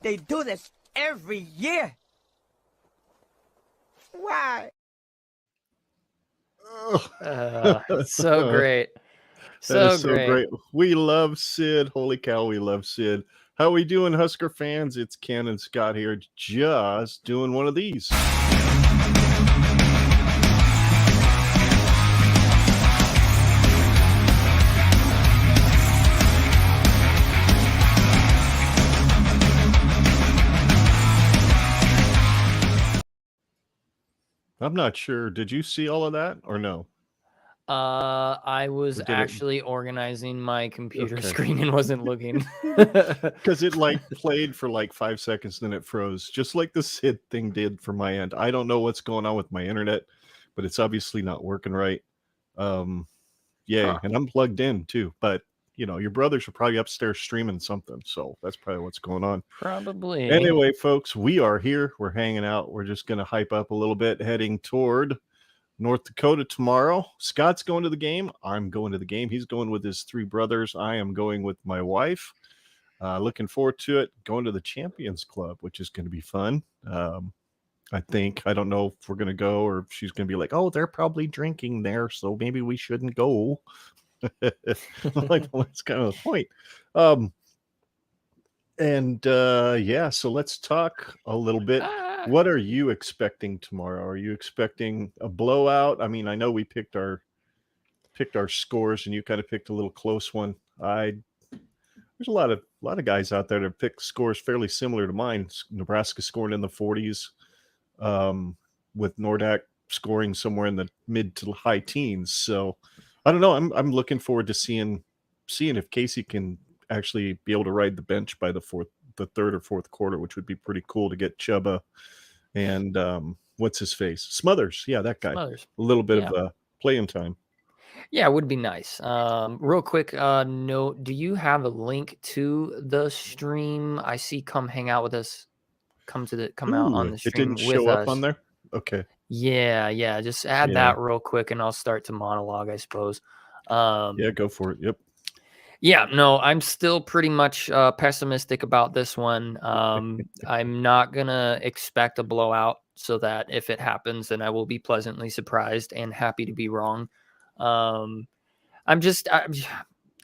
They do this every year. Why? So great. That is so great. We love Sid. Holy cow, we love Sid. How we doing, Husker fans? It's Ken and Scott here, just doing one of these. I'm not sure. Did you see all of that or no? I was actually organizing my computer screen and wasn't looking. Because it played for 5 seconds, then it froze, just like the Sid thing did for my end. I don't know what's going on with my internet, but it's obviously not working right. And I'm plugged in too. But your brothers are probably upstairs streaming something, so that's probably what's going on. Probably. Anyway, folks, we are here. We're hanging out. We're just going to hype up a little bit, heading toward North Dakota tomorrow. Scott's going to the game. I'm going to the game. He's going with his three brothers. I am going with my wife. Looking forward to it. Going to the Champions Club, which is going to be fun. I think. I don't know if we're going to go or if she's going to be like, oh, they're probably drinking there, so maybe we shouldn't go. Well, that's kind of the point. So let's talk a little bit. What are you expecting tomorrow? Are you expecting a blowout? I mean, I know we picked our scores, and you kind of picked a little close one. There's a lot of guys out there that picked scores fairly similar to mine. Nebraska scoring in the 40s, with Nordak scoring somewhere in the mid to high teens. So I don't know. I'm looking forward to seeing if Casey can actually be able to ride the bench by the third or fourth quarter, which would be pretty cool to get Chubba and what's his face? Smothers. Yeah, that guy. Smothers. A little bit of playing time. Yeah, it would be nice. Real quick note, do you have a link to the stream? I see come hang out with us. Come out on the stream. It didn't show up on there? Okay. Yeah. Just add that real quick and I'll start to monologue, I suppose. Go for it. Yep. Yeah, no, I'm still pretty much pessimistic about this one. I'm not going to expect a blowout, so that if it happens, then I will be pleasantly surprised and happy to be wrong.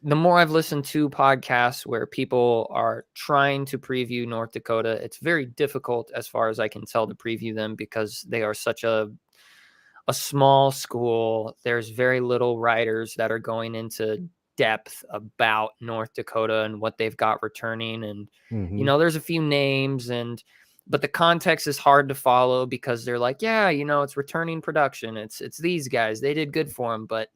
The more I've listened to podcasts where people are trying to preview North Dakota, it's very difficult, as far as I can tell, to preview them because they are such a small school. There's very little writers that are going into depth about North Dakota and what they've got returning. And, there's a few names, but the context is hard to follow because they're like, it's returning production. It's these guys, they did good for them. But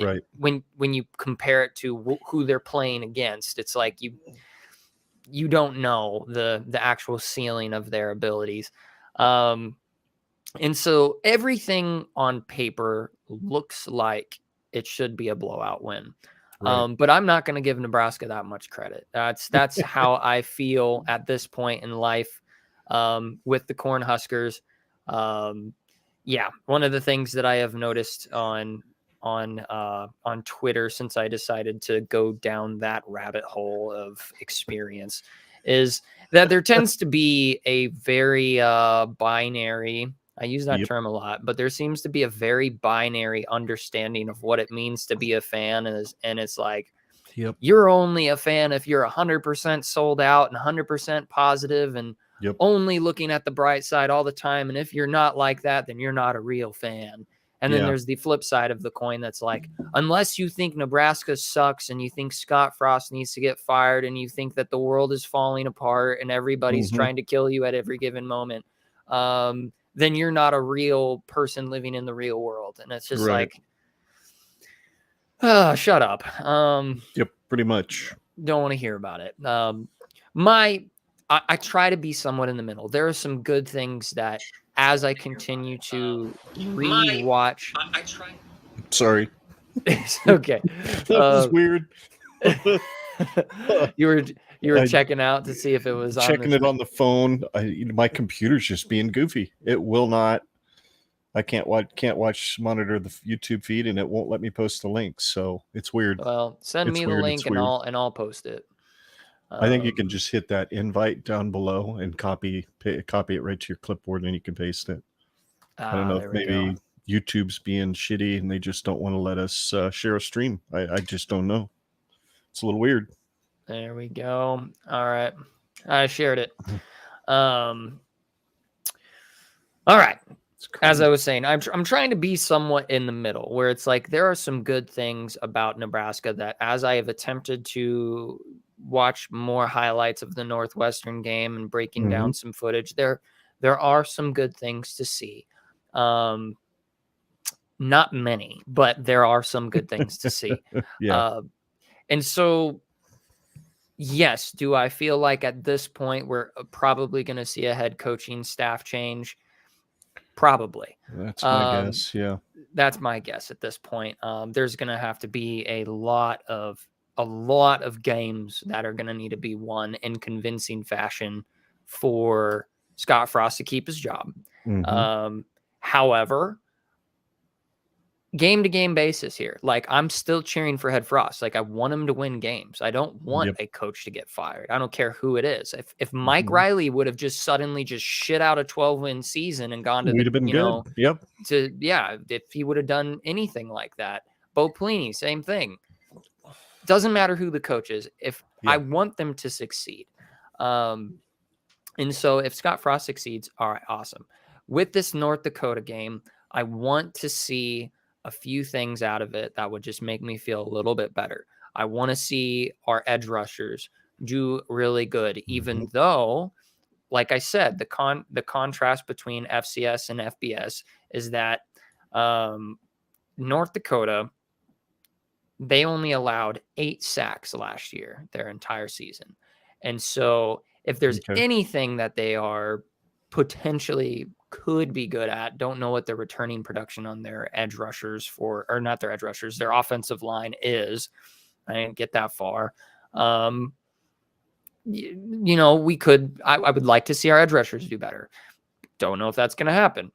right. When you compare it to who they're playing against, it's like you don't know the actual ceiling of their abilities. And so everything on paper looks like it should be a blowout win. Right. But I'm not going to give Nebraska that much credit. That's how I feel at this point in life with the Cornhuskers. One of the things that I have noticed on Twitter since I decided to go down that rabbit hole of experience is that there tends to be a very binary. I use that term a lot, but there seems to be a very binary understanding of what it means to be a fan. And it's like, you're only a fan if you're 100% sold out and 100% positive and only looking at the bright side all the time. And if you're not like that, then you're not a real fan. And then there's the flip side of the coin that's like, unless you think Nebraska sucks and you think Scott Frost needs to get fired and you think that the world is falling apart and everybody's trying to kill you at every given moment, then you're not a real person living in the real world. And it's just shut up. Pretty much. Don't want to hear about it. I try to be somewhat in the middle. There are some good things that as I continue to rewatch. I try. Sorry. It's okay. That was weird. You were checking out to see if it was checking it on the phone. My computer's just being goofy. It will not. I can't monitor the YouTube feed, and it won't let me post the links. So it's weird. Well, send me the link, and I'll post it. I think you can just hit that invite down below and copy it right to your clipboard, and you can paste it. I don't know if maybe YouTube's being shitty and they just don't want to let us share a stream. I just don't know. It's a little weird. There we go. All right. I shared it. All right. As I was saying, I'm trying to be somewhat in the middle, where it's like there are some good things about Nebraska that, as I have attempted to watch more highlights of the Northwestern game and breaking down some footage, there are some good things to see. Not many, but there are some good things to see. Yeah. And so, yes, do I feel like at this point we're probably going to see a head coaching staff change? Probably. That's my guess. Yeah. That's my guess at this point. There's going to have to be a lot of games that are going to need to be won in convincing fashion for Scott Frost to keep his job. However, game to game basis here, like I'm still cheering for Head Frost. Like I want him to win games. I don't want a coach to get fired. I don't care who it is. If Mike Riley would have just suddenly just shit out a 12-win season and gone to We'd have been good. If he would have done anything like that. Bo Pelini, same thing. Doesn't matter who the coach is. I want them to succeed. And so if Scott Frost succeeds, all right, awesome. With this North Dakota game, I want to see a few things out of it that would just make me feel a little bit better. I want to see our edge rushers do really good, even though, like I said, the contrast between FCS and FBS is that North Dakota, they only allowed 8 sacks last year, their entire season. And so if there's anything that they are potentially could be good at, don't know what their returning production on their edge rushers their offensive line is. I didn't get that far. I would like to see our edge rushers do better. Don't know if that's going to happen.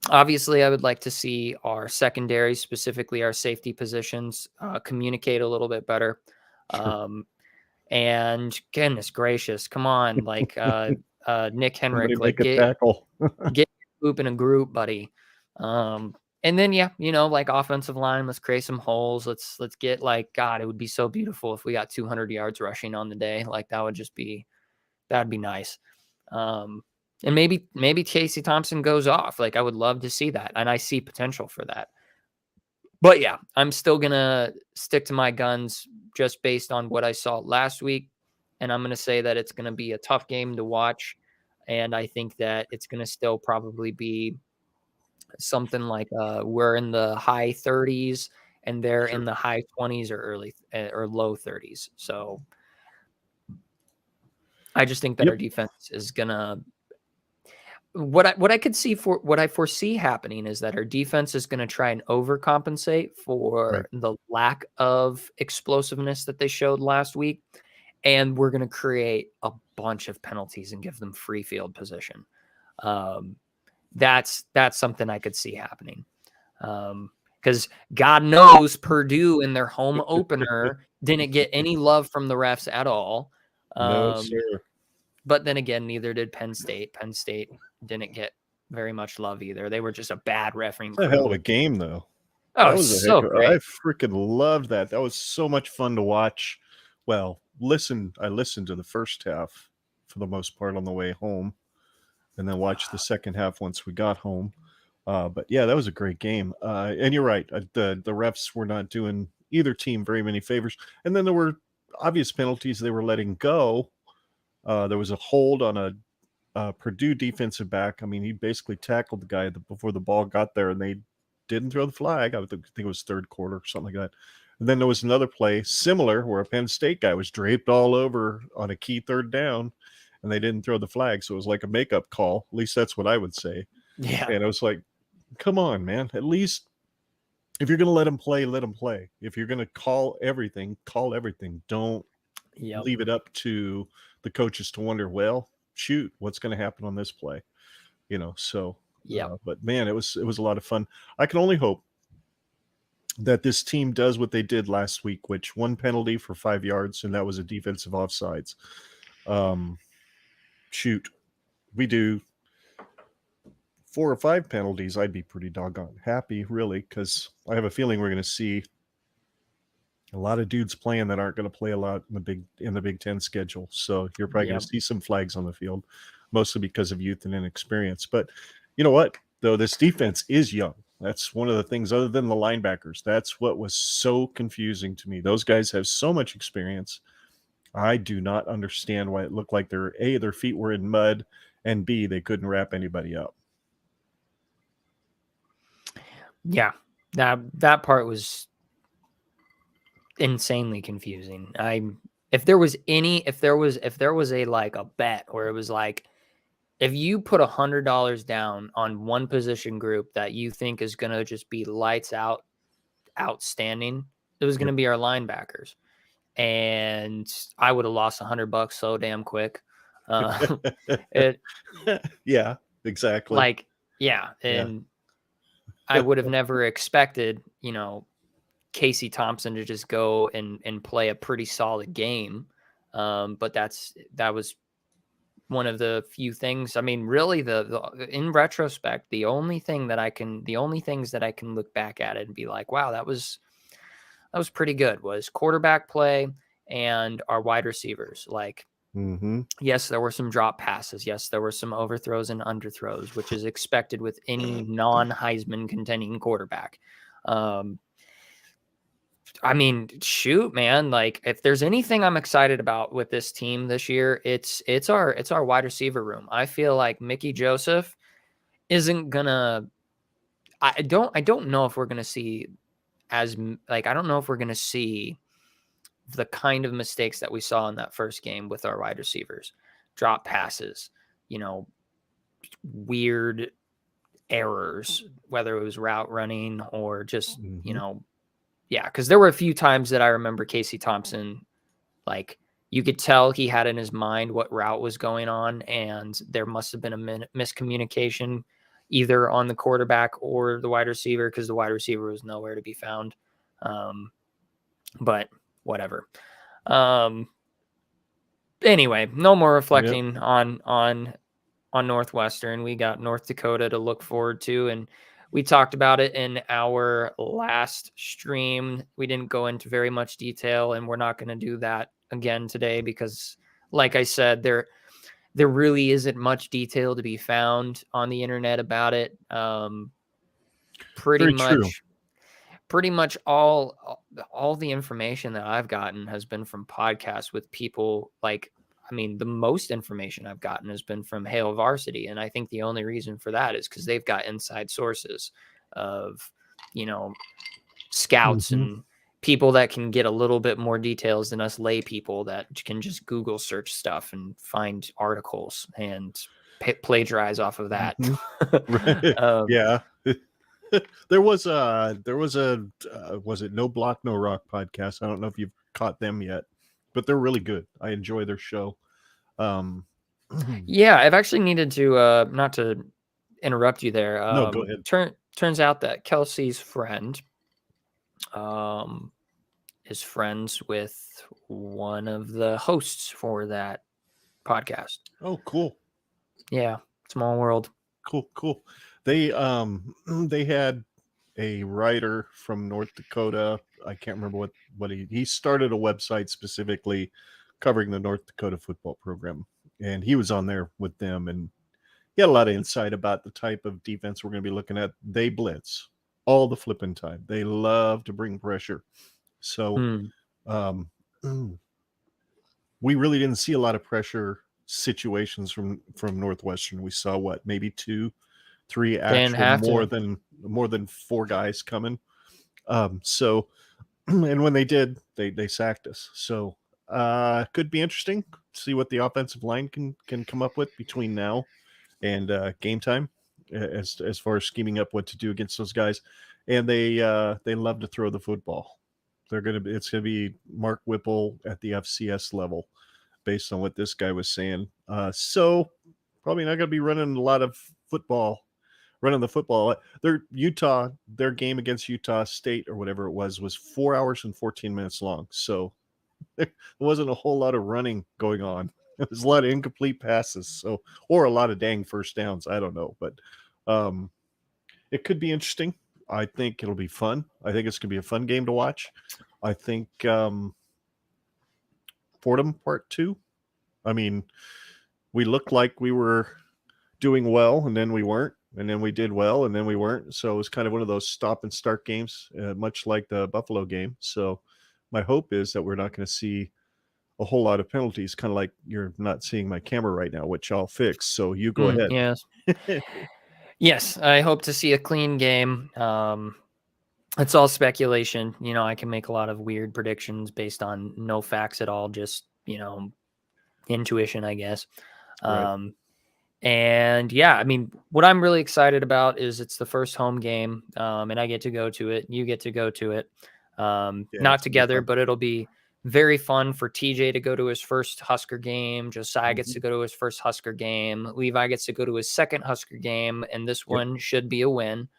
Obviously, I would like to see our secondary, specifically our safety positions, communicate a little bit better. And goodness gracious, come on, like Nick Henrik, like get group in a group, buddy. And then like offensive line, let's create some holes. Let's get like, God, it would be so beautiful if we got 200 yards rushing on the day. Like that'd be nice. And maybe Casey Thompson goes off. Like I would love to see that, and I see potential for that. But yeah, I'm still gonna stick to my guns just based on what I saw last week. And I'm going to say that it's going to be a tough game to watch. And I think that it's going to still probably be something like we're in the high 30s and they're in the high 20s or low 30s. So I just think that our defense is going to, what I foresee happening is that our defense is going to try and overcompensate for the lack of explosiveness that they showed last week. And we're going to create a bunch of penalties and give them free field position. That's something I could see happening. Because God knows Purdue in their home opener didn't get any love from the refs at all. No, sir. But then again, neither did Penn State. Penn State didn't get very much love either. They were just a bad refereeing. It's a hell of a game, though. Oh, it was so great. I freaking loved that. That was so much fun to watch. Well, I listened to the first half for the most part on the way home, and then watched the second half once we got home. But yeah, that was a great game. And you're right. The refs were not doing either team very many favors. And then there were obvious penalties they were letting go. There was a hold on a Purdue defensive back. I mean, he basically tackled the guy before the ball got there, and they didn't throw the flag. I think it was third quarter or something like that. And then there was another play similar where a Penn State guy was draped all over on a key third down, and they didn't throw the flag. So it was like a makeup call. At least that's what I would say. Yeah. And it was like, come on, man. At least if you're going to let them play, let them play. If you're going to call everything. Don't leave it up to the coaches to wonder, well, shoot, what's going to happen on this play? So, yeah. But man, it was a lot of fun. I can only hope that this team does what they did last week, which one penalty for 5 yards, and that was a defensive offsides. Shoot, we do 4 or 5 penalties, I'd be pretty doggone happy, really, because I have a feeling we're going to see a lot of dudes playing that aren't going to play a lot in the Big Ten schedule. So you're probably going to see some flags on the field, mostly because of youth and inexperience. But you know what, though, this defense is young. That's one of the things, other than the linebackers. That's what was so confusing to me. Those guys have so much experience. I do not understand why it looked like their feet were in mud, and B, they couldn't wrap anybody up. Yeah, that part was insanely confusing. If there was a like a bet where it was like, if you put $100 down on one position group that you think is going to just be lights out, outstanding, it was going to be our linebackers. And I would have lost $100 so damn quick. Yeah, exactly. Like, yeah. And I would have never expected, Casey Thompson to just go and play a pretty solid game. But that was one of the few things. I mean, really, the in retrospect, the only things that I can look back at it and be like, wow, that was pretty good, was quarterback play and our wide receivers. Like, yes, there were some drop passes. Yes, there were some overthrows and underthrows, which is expected with any non-Heisman contending quarterback. I mean, shoot, man, like, if there's anything I'm excited about with this team this year, it's our wide receiver room. I feel like Mickey Joseph isn't gonna, I don't know if we're gonna see I don't know if we're gonna see the kind of mistakes that we saw in that first game with our wide receivers, drop passes, weird errors, whether it was route running or just, because there were a few times that I remember Casey Thompson, like, you could tell he had in his mind what route was going on, and there must have been a miscommunication either on the quarterback or the wide receiver, because the wide receiver was nowhere to be found. But whatever. Anyway, no more reflecting on Northwestern. We got North Dakota to look forward to, and we talked about it in our last stream. We didn't go into very much detail, and we're not going to do that again today because, like I said, there really isn't much detail to be found on the internet about it. Pretty much all the information that I've gotten has been from podcasts with people. Like, I mean, the most information I've gotten has been from Hail Varsity. And I think the only reason for that is because they've got inside sources of, scouts and people that can get a little bit more details than us lay people that can just Google search stuff and find articles and plagiarize off of that. Yeah. There was was it No Block, No Rock podcast? I don't know if you've caught them yet, but they're really good. I enjoy their show. Yeah, I've actually needed to, not to interrupt you there. No, go ahead. Turns out that Kelsey's friend is friends with one of the hosts for that podcast. Oh, cool. Yeah, small world. Cool. They had a writer from North Dakota. I can't remember what he started a website specifically covering the North Dakota football program, and he was on there with them, and he had a lot of insight about the type of defense we're going to be looking at. They blitz all the flipping time. They love to bring pressure. So we really didn't see a lot of pressure situations from Northwestern. We saw maybe 2-3 actual, more than 4 guys coming. So, and when they did, they sacked us. So could be interesting to see what the offensive line can come up with between now and game time, as far as scheming up what to do against those guys. And they love to throw the football. It's gonna be Mark Whipple at the FCS level, based on what this guy was saying. So probably not gonna be running a lot of football running the football. Their game against Utah State or whatever it was 4 hours and 14 minutes long. So there wasn't a whole lot of running going on. It was a lot of incomplete passes, or a lot of dang first downs. I don't know, but it could be interesting. I think it'll be fun. I think it's going to be a fun game to watch. I think Fordham Part 2. I mean, we looked like we were doing well, and then we weren't, and then we did well, and then we weren't. So it was kind of one of those stop and start games, much like the Buffalo game. So my hope is that we're not going to see a whole lot of penalties, kind of like you're not seeing my camera right now, which I'll fix. So you go ahead. Yes. Yes, I hope to see a clean game. It's all speculation. I can make a lot of weird predictions based on no facts at all, just, intuition, I guess. Right. And yeah, I mean, what I'm really excited about is it's the first home game, and I get to go to it. You get to go to it. Not together, but it'll be very fun for TJ to go to his first Husker game. Josiah gets to go to his first Husker game. Levi gets to go to his second Husker game, and this one should be a win.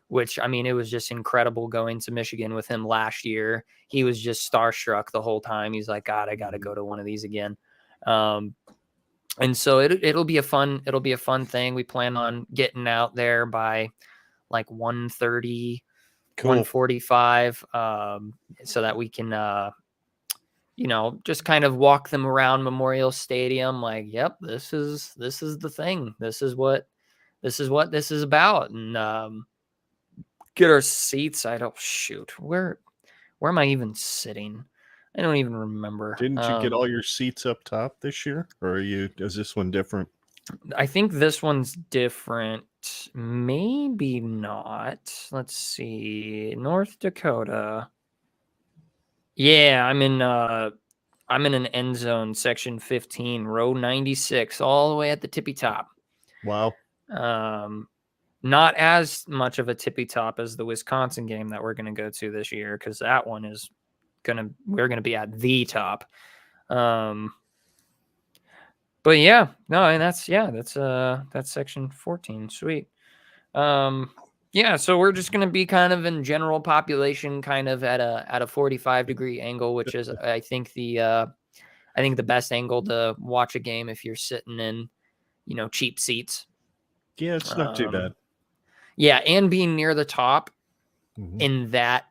Which, I mean, it was just incredible going to Michigan with him last year. He was just starstruck the whole time. He's like, God, I got to go to one of these again. And so it'll be a fun thing. We plan on getting out there by like 1:30. Cool. 1:45, so that we can, just kind of walk them around Memorial Stadium. Like, yep, this is the thing. This is what this is about, and get our seats. Where am I even sitting? I don't even remember. Didn't you get all your seats up top this year, or is this one different? I think this one's different. Maybe not. Let's see. North Dakota. Yeah, I'm in an end zone, section 15, row 96, all the way at the tippy top. Wow. Not as much of a tippy top as the Wisconsin game that we're going to go to this year, because that one is we're going to be at the top. But yeah, no, and that's section 14. Sweet. Yeah, so we're just going to be kind of in general population, kind of at a 45-degree angle, which is I think the best angle to watch a game if you're sitting in, cheap seats. Yeah, it's not too bad. Yeah, and being near the top in that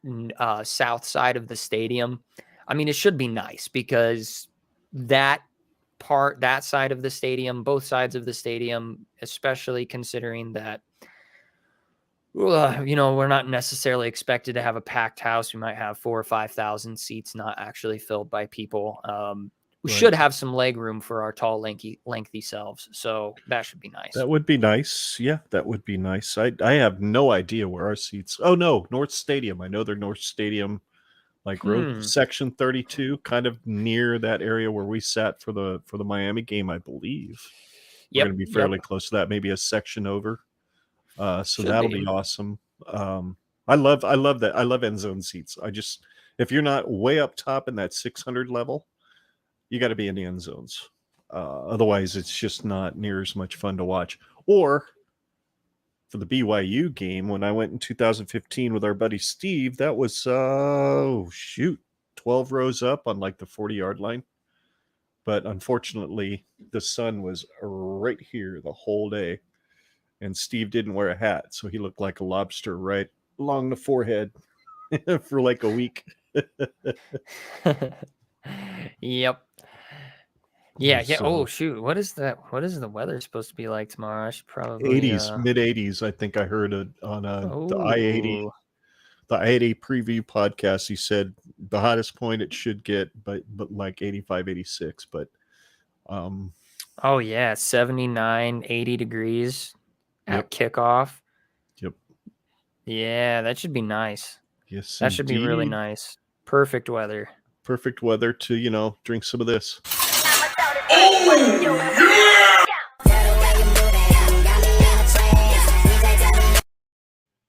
south side of the stadium, I mean, it should be nice because that side of the stadium, both sides of the stadium, especially considering that, we're not necessarily expected to have a packed house. We might have 4,000 or 5,000 seats not actually filled by people. We should have some leg room for our tall, lengthy selves. So that should be nice. That would be nice. Yeah, that would be nice. I have no idea where our seats. Oh no, North Stadium. I know they're North Stadium, like row section 32, kind of near that area where we sat for the Miami game, I believe. We're going to be fairly close to that, maybe a section over. So that'll be awesome. I love that. I love end zone seats. If you're not way up top in that 600 level, you got to be in the end zones. Otherwise, it's just not near as much fun to watch. Or for the BYU game, when I went in 2015 with our buddy Steve, that was 12 rows up on like the 40-yard line. But unfortunately, the sun was right here the whole day. And Steve didn't wear a hat, so he looked like a lobster right along the forehead for like a week. Yep. Yeah. So, oh shoot! What is that? What is the weather supposed to be like tomorrow? I should probably mid 80s. I think I heard it on the I-80 preview podcast. He said the hottest point it should get, but like 85, 86. But oh yeah, 79, 80 degrees. At kickoff. Yep. Yeah, that should be nice. Yes, that should be really nice. Perfect weather. Perfect weather to, drink some of this.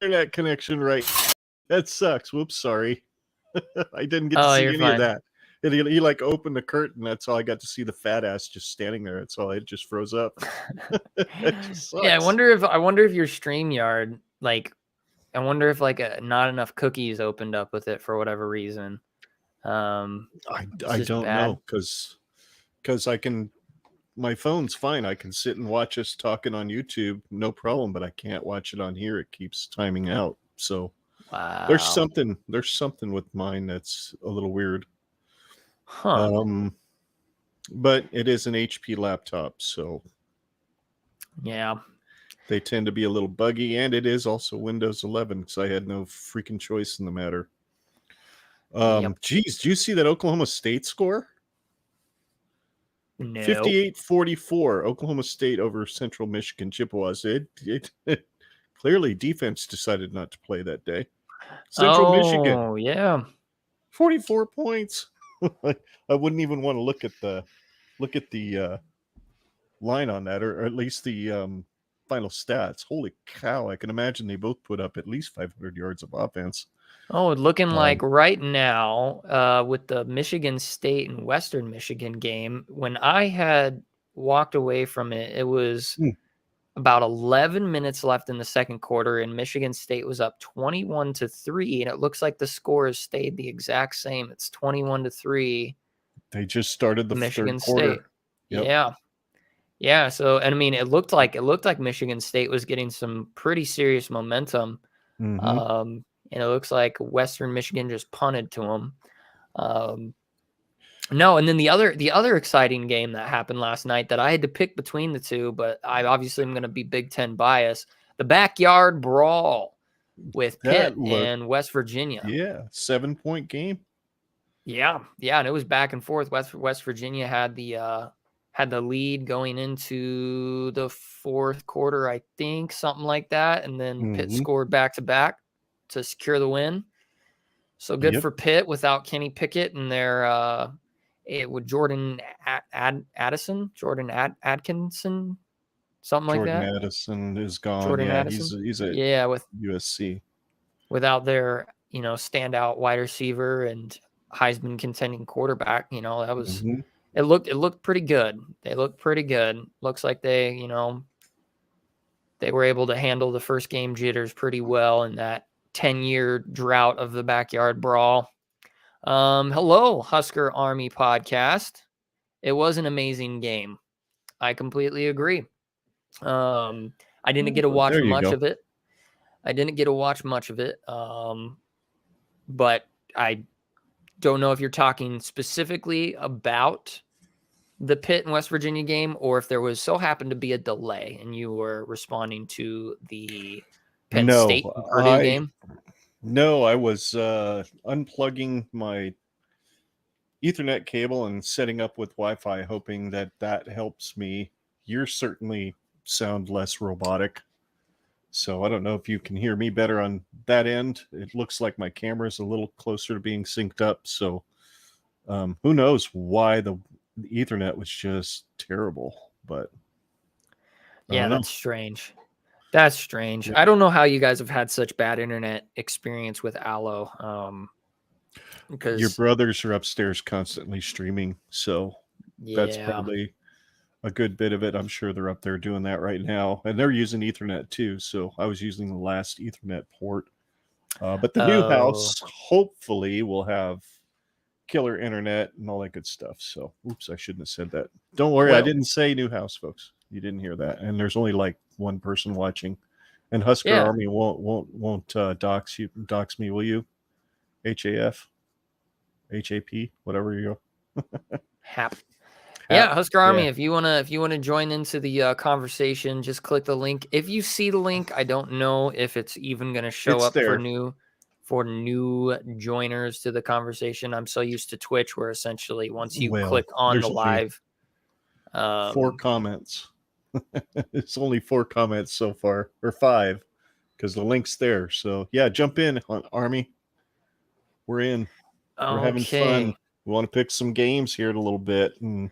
Internet connection, right? That sucks. Whoops, sorry. I didn't get to see any of that. He like opened the curtain. That's all I got to see, the fat ass just standing there. That's all. It just froze up. It just sucks. Yeah, I wonder if your StreamYard, like, I wonder if like not enough cookies opened up with it for whatever reason. I don't know, because I can. My phone's fine. I can sit and watch us talking on YouTube, no problem. But I can't watch it on here. It keeps timing out. So wow, there's something with mine that's a little weird. huh? But it is an HP laptop, so Yeah, they tend to be a little buggy, and it is also Windows 11, so I had no freaking choice in the matter. Yep. Geez, do you see that Oklahoma State score? No. 58-44, Oklahoma State over Central Michigan Chippewas. It clearly defense decided not to play that day. Central Michigan. Oh, yeah. 44 points. I wouldn't even want to look at the line on that, or at least the final stats. Holy cow! I can imagine they both put up at least 500 yards of offense. Oh, looking like right now with the Michigan State and Western Michigan game, when I had walked away from it, it was about 11 minutes left in the second quarter, and Michigan State was up 21-3, and it looks like the score has stayed the exact same. It's 21-3. They just started the Michigan third quarter. State. Yep. Yeah. So, and I mean, it looked like Michigan State was getting some pretty serious momentum. Mm-hmm. And it looks like Western Michigan just punted to them. No, and then the other exciting game that happened last night that I had to pick between the two, but I obviously am going to be Big Ten bias. The backyard brawl with Pitt and West Virginia. Yeah, 7-point game. Yeah, and it was back and forth. West Virginia had the lead going into the fourth quarter, I think, something like that, and then Pitt scored back to back to secure the win. So good for Pitt without Kenny Pickett and their with Jordan Atkinson, something like that. Jordan Addison is gone. Jordan yeah, Addison. He's at with USC. Without their standout wide receiver and Heisman contending quarterback, that was it looked pretty good. They looked pretty good. Looks like they were able to handle the first game jitters pretty well in that 10-year drought of the backyard brawl. Hello, Husker Army Podcast. It was an amazing game. I completely agree. I didn't get to watch much of it. But I don't know if you're talking specifically about the Pitt and West Virginia game, or if there was happened to be a delay and you were responding to the Penn State and Purdue game. No, I was unplugging my Ethernet cable and setting up with Wi-Fi, hoping that helps me. You certainly sound less robotic. So I don't know if you can hear me better on that end. It looks like my camera's a little closer to being synced up. So who knows why the Ethernet was just terrible. But yeah, that's strange. That's strange. Yeah. I don't know how you guys have had such bad internet experience with Allo. Because your brothers are upstairs constantly streaming. So that's probably a good bit of it. I'm sure they're up there doing that right now. And they're using Ethernet too. So I was using the last Ethernet port. But the new house hopefully will have killer internet and all that good stuff. So, oops, I shouldn't have said that. Don't worry. I didn't say new house, folks. You didn't hear that. And there's only like one person watching. And Husker Army won't dox me, will you? HAP, whatever you go. HAP. Yeah, Husker Army. If you wanna join into the conversation, just click the link. If you see the link, I don't know if it's even gonna show up there for new joiners to the conversation. I'm so used to Twitch where essentially once you click on the live, 4 comments. It's only 4 comments so far, or 5, because the link's there. So yeah, jump in on Army. We're in. We're having fun. We want to pick some games here in a little bit, and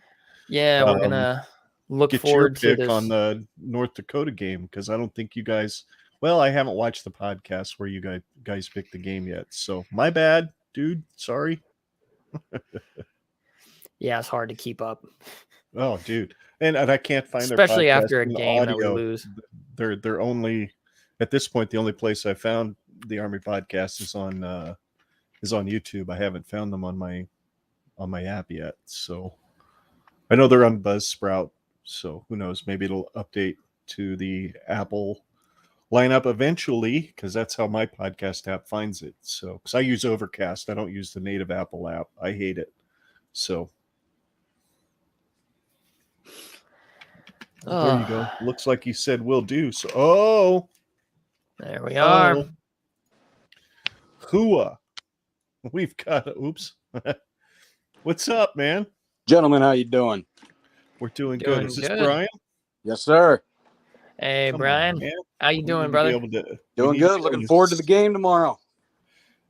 we're gonna look forward to this on the North Dakota game, because I don't think you guys. Well, I haven't watched the podcast where you guys picked the game yet, so my bad, dude. Sorry. Yeah, it's hard to keep up. Oh, dude. And I can't find especially their podcast after a in game that we audio. lose. They're only at this point, the only place I found the Army podcast is on YouTube. I haven't found them on my app yet. So I know they're on Buzzsprout. So who knows? Maybe it'll update to the Apple lineup eventually, because that's how my podcast app finds it. So because I use Overcast, I don't use the native Apple app. I hate it. So there you go. Looks like you said will do. So there we are. Hua. We've got oops. What's up, man? Gentlemen, how you doing? We're doing good. Is this good. Bryan? Yes, sir. Hey, Come Bryan. on, man. How you doing, We brother? need to be able to- Doing we need good. to Looking do forward to this. the game tomorrow.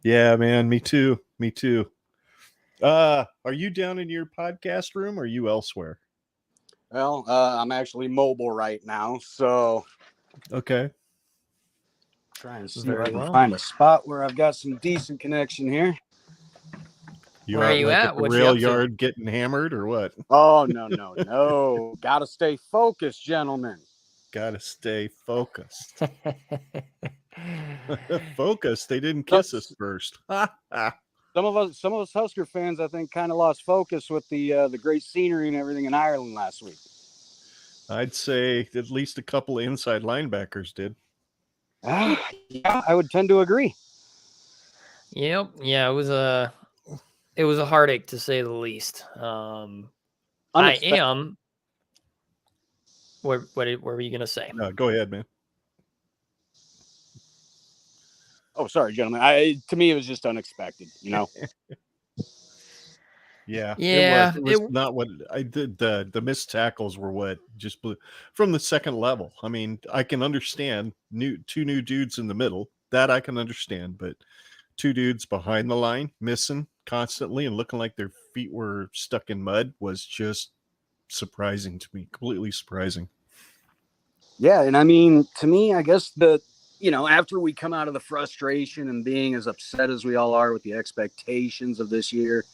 Yeah, man. Me too. Me too. Are you down in your podcast room or are you elsewhere? Well, I'm actually mobile right now, so Okay. trying to see Very if I can well. find a spot where I've got some decent connection here. You Where are out, you like, at? the What you rail up to? yard getting hammered or what? Oh, no. Got to stay focused, gentlemen. Gotta stay focused. Focused. They didn't kiss us first. Some of us Husker fans, I think, kind of lost focus with the great scenery and everything in Ireland last week. I'd say at least a couple of inside linebackers did. Yeah, I would tend to agree. Yep. Yeah, it was a heartache to say the least. I am. What were you gonna say? No, go ahead, man. Oh, sorry, gentlemen. To me, it was just unexpected, you know. Yeah, Yeah, it was not what I did. The missed tackles were what just blew from the second level. I mean, I can understand two new dudes in the middle, that I can understand, but two dudes behind the line missing constantly and looking like their feet were stuck in mud was just surprising to me. Completely surprising. Yeah, and I mean, to me, I guess after we come out of the frustration and being as upset as we all are with the expectations of this year,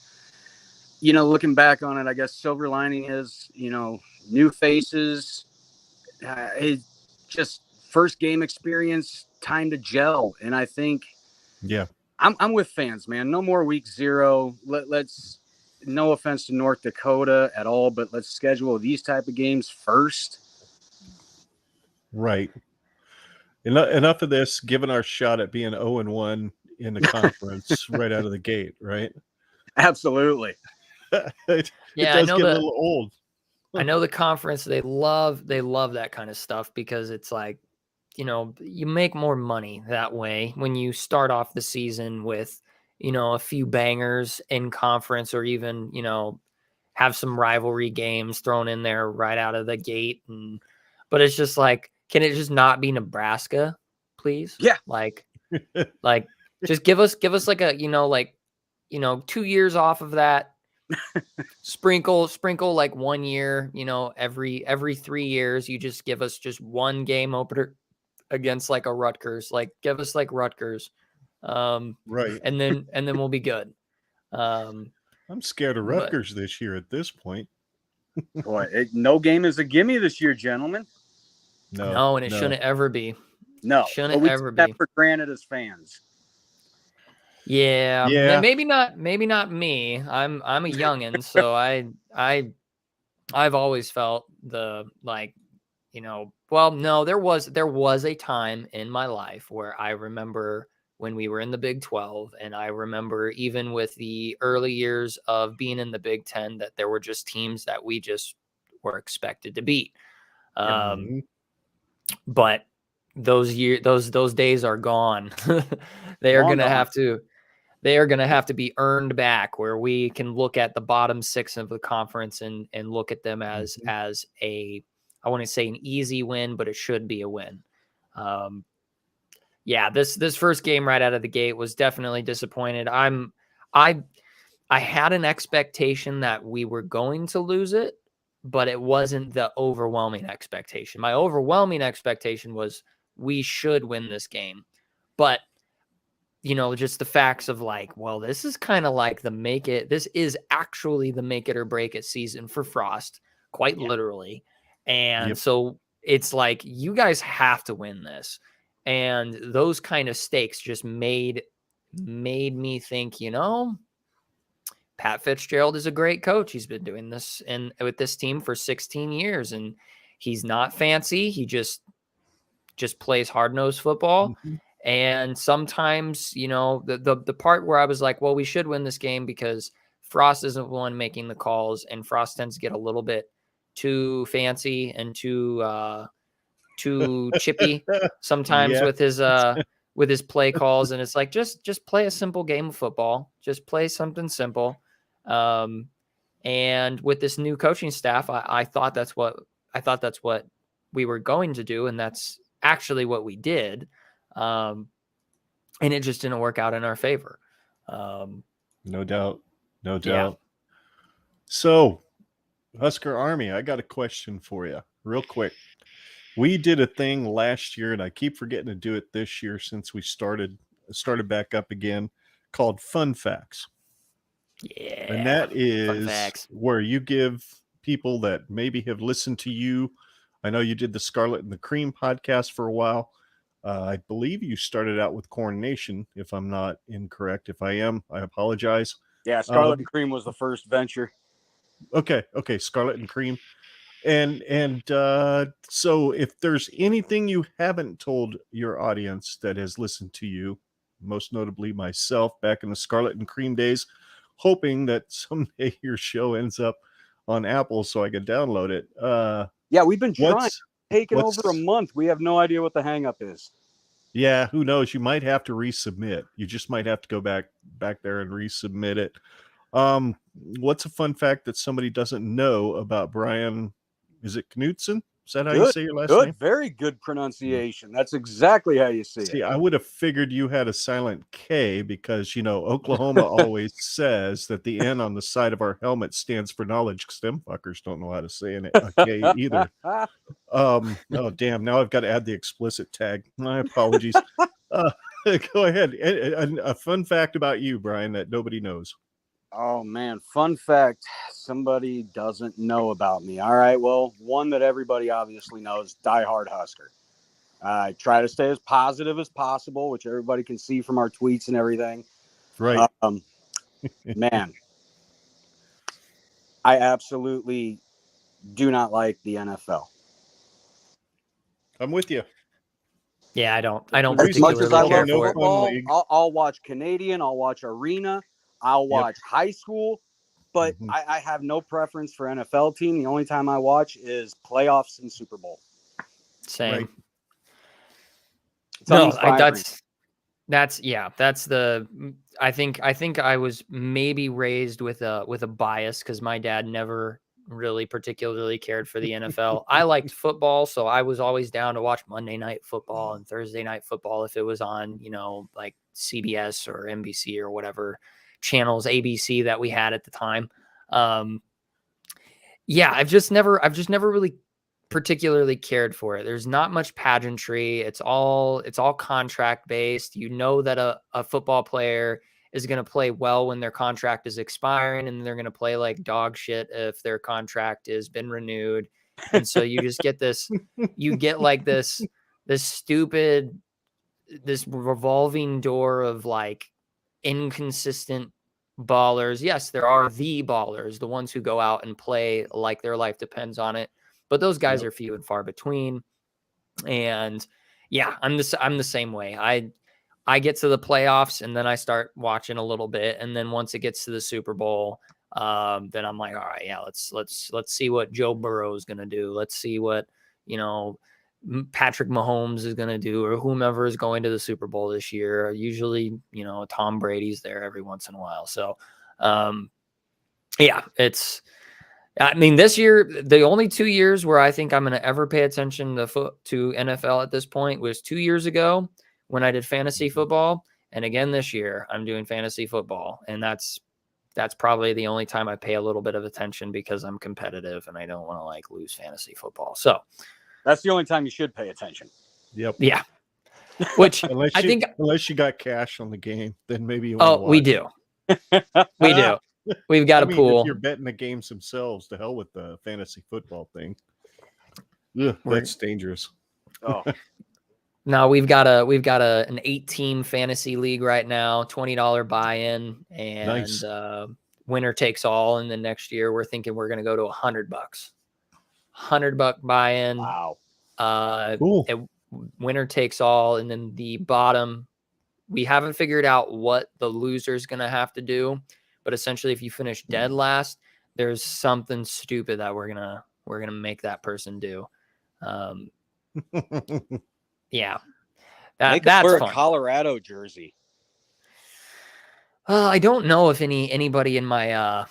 looking back on it, I guess silver lining is, new faces, it's just first game experience, time to gel. And I think, yeah, I'm with fans, man. No more week 0. Let's, no offense to North Dakota at all, but let's schedule these type of games first. right. Enough of this, given our shot at being 0-1 in the conference right out of the gate, right? Absolutely. It Yeah, does get a little old. I know the conference, they love that kind of stuff because it's like, you make more money that way when you start off the season with, a few bangers in conference or even, have some rivalry games thrown in there right out of the gate. But it's just like, can it just not be Nebraska, please? Yeah. Like just give us like a, 2 years off of that. sprinkle like 1 year, every 3 years, you just give us just one game opener against like a Rutgers, like give us like Rutgers. Right. And then we'll be good. I'm scared of Rutgers this year at this point. Boy, no game is a gimme this year, gentlemen. No, and it shouldn't ever be. No, shouldn't we ever take that be for granted as fans. Yeah. Maybe not me. I'm a youngin, so I've always felt the like, well, no, there was a time in my life where I remember when we were in the Big 12, and I remember even with the early years of being in the Big 10 that there were just teams that we just were expected to beat. But those days are gone. They are going to have to be earned back, where we can look at the bottom 6 of the conference and look at them as a, I want to say an easy win, but it should be a win. Yeah, this first game right out of the gate was definitely disappointed. I had an expectation that we were going to lose it, but it wasn't the overwhelming expectation. My overwhelming expectation was we should win this game. But just the facts of like, well, this is kind of like this is actually the make it or break it season for Frost, quite literally. And so it's like, you guys have to win this. And those kind of stakes just made me think, Pat Fitzgerald is a great coach. He's been doing this with this team for 16 years, and he's not fancy. He just plays hard-nosed football. Mm-hmm. And sometimes, the part where I was like, well, we should win this game because Frost isn't the one making the calls, and Frost tends to get a little bit too fancy and too chippy sometimes with his play calls. And it's like, just play a simple game of football. Just play something simple. And with this new coaching staff, I thought that's what we were going to do. And that's actually what we did. And it just didn't work out in our favor. No doubt. Yeah. So, Husker Army, I got a question for you real quick. We did a thing last year, and I keep forgetting to do it this year since we started back up again, called Fun Facts. Yeah. And that is where you give people that maybe have listened to you. I know you did the Scarlet and the Cream podcast for a while. I believe you started out with Corn Nation, if I'm not incorrect. If I am, I apologize. Yeah, Scarlet and Cream was the first venture. Okay, Scarlet and Cream. And so if there's anything you haven't told your audience that has listened to you, most notably myself back in the Scarlet and Cream days, hoping that someday your show ends up on Apple so I can download it. Yeah, we've been trying. Taken over a month. We have no idea what the hang up is. Yeah, who knows? You might have to resubmit. You just might have to go back there and resubmit it. What's a fun fact that somebody doesn't know about Bryan? Is it Knutsen? Is that how you say your last name? Very good pronunciation. That's exactly how you say it. See, I would have figured you had a silent K because, Oklahoma always says that the N on the side of our helmet stands for knowledge. Them fuckers don't know how to say a K either. Oh, damn. Now I've got to add the explicit tag. My apologies. Go ahead. A fun fact about you, Bryan, that nobody knows. Oh, man. Fun fact somebody doesn't know about me. All right. Well, one that everybody obviously knows, diehard Husker. I try to stay as positive as possible, which everybody can see from our tweets and everything. Right. Man, I absolutely do not like the NFL. I'm with you. Yeah, I don't As much as I love No football, I'll watch Canadian, I'll watch Arena, I'll watch high school, but I have no preference for NFL team. The only time I watch is playoffs and Super Bowl. Same. Right. No, that's I think I was maybe raised with a bias because my dad never really particularly cared for the NFL. I liked football, so I was always down to watch Monday Night Football and Thursday Night Football if it was on, like CBS or NBC or whatever channels, ABC that we had at the time. I've just never really particularly cared for it. There's not much pageantry. It's all contract based. That a football player is going to play well when their contract is expiring, and they're going to play like dog shit if their contract has been renewed. And so you just get this stupid, this revolving door of like inconsistent ballers. Yes, there are the ballers, the ones who go out and play like their life depends on it. But those guys are few and far between. And yeah, I'm the same way. I get to the playoffs and then I start watching a little bit. And then once it gets to the Super Bowl, then I'm like, all right, yeah, let's see what Joe Burrow is going to do. Let's see what, Patrick Mahomes is going to do, or whomever is going to the Super Bowl this year. Usually, Tom Brady's there every once in a while. So, this year, the only 2 years where I think I'm going to ever pay attention to NFL at this point was 2 years ago when I did fantasy football. And again, this year I'm doing fantasy football. And that's probably the only time I pay a little bit of attention because I'm competitive and I don't want to lose fantasy football. So that's the only time you should pay attention. Yep. Yeah. which Unless I you, think. unless you got cash on the game, then maybe you want to Oh, we watch do. We do. We've got I a mean, pool. if you're betting the games themselves, to hell with the fantasy football thing. Ugh, that's dangerous. Oh, No, we've got an 8-team fantasy league right now, $20 buy-in, and Nice. winner takes all. And then next year, we're thinking we're going to go to $100, $100 buy-in. wow. Cool. Winner takes all, and then the bottom. We haven't figured out what the loser's going to have to do, but essentially, if you finish dead last, there's something stupid that we're gonna make that person do. Yeah, that's wear fun. a Colorado jersey. I don't know if anybody in my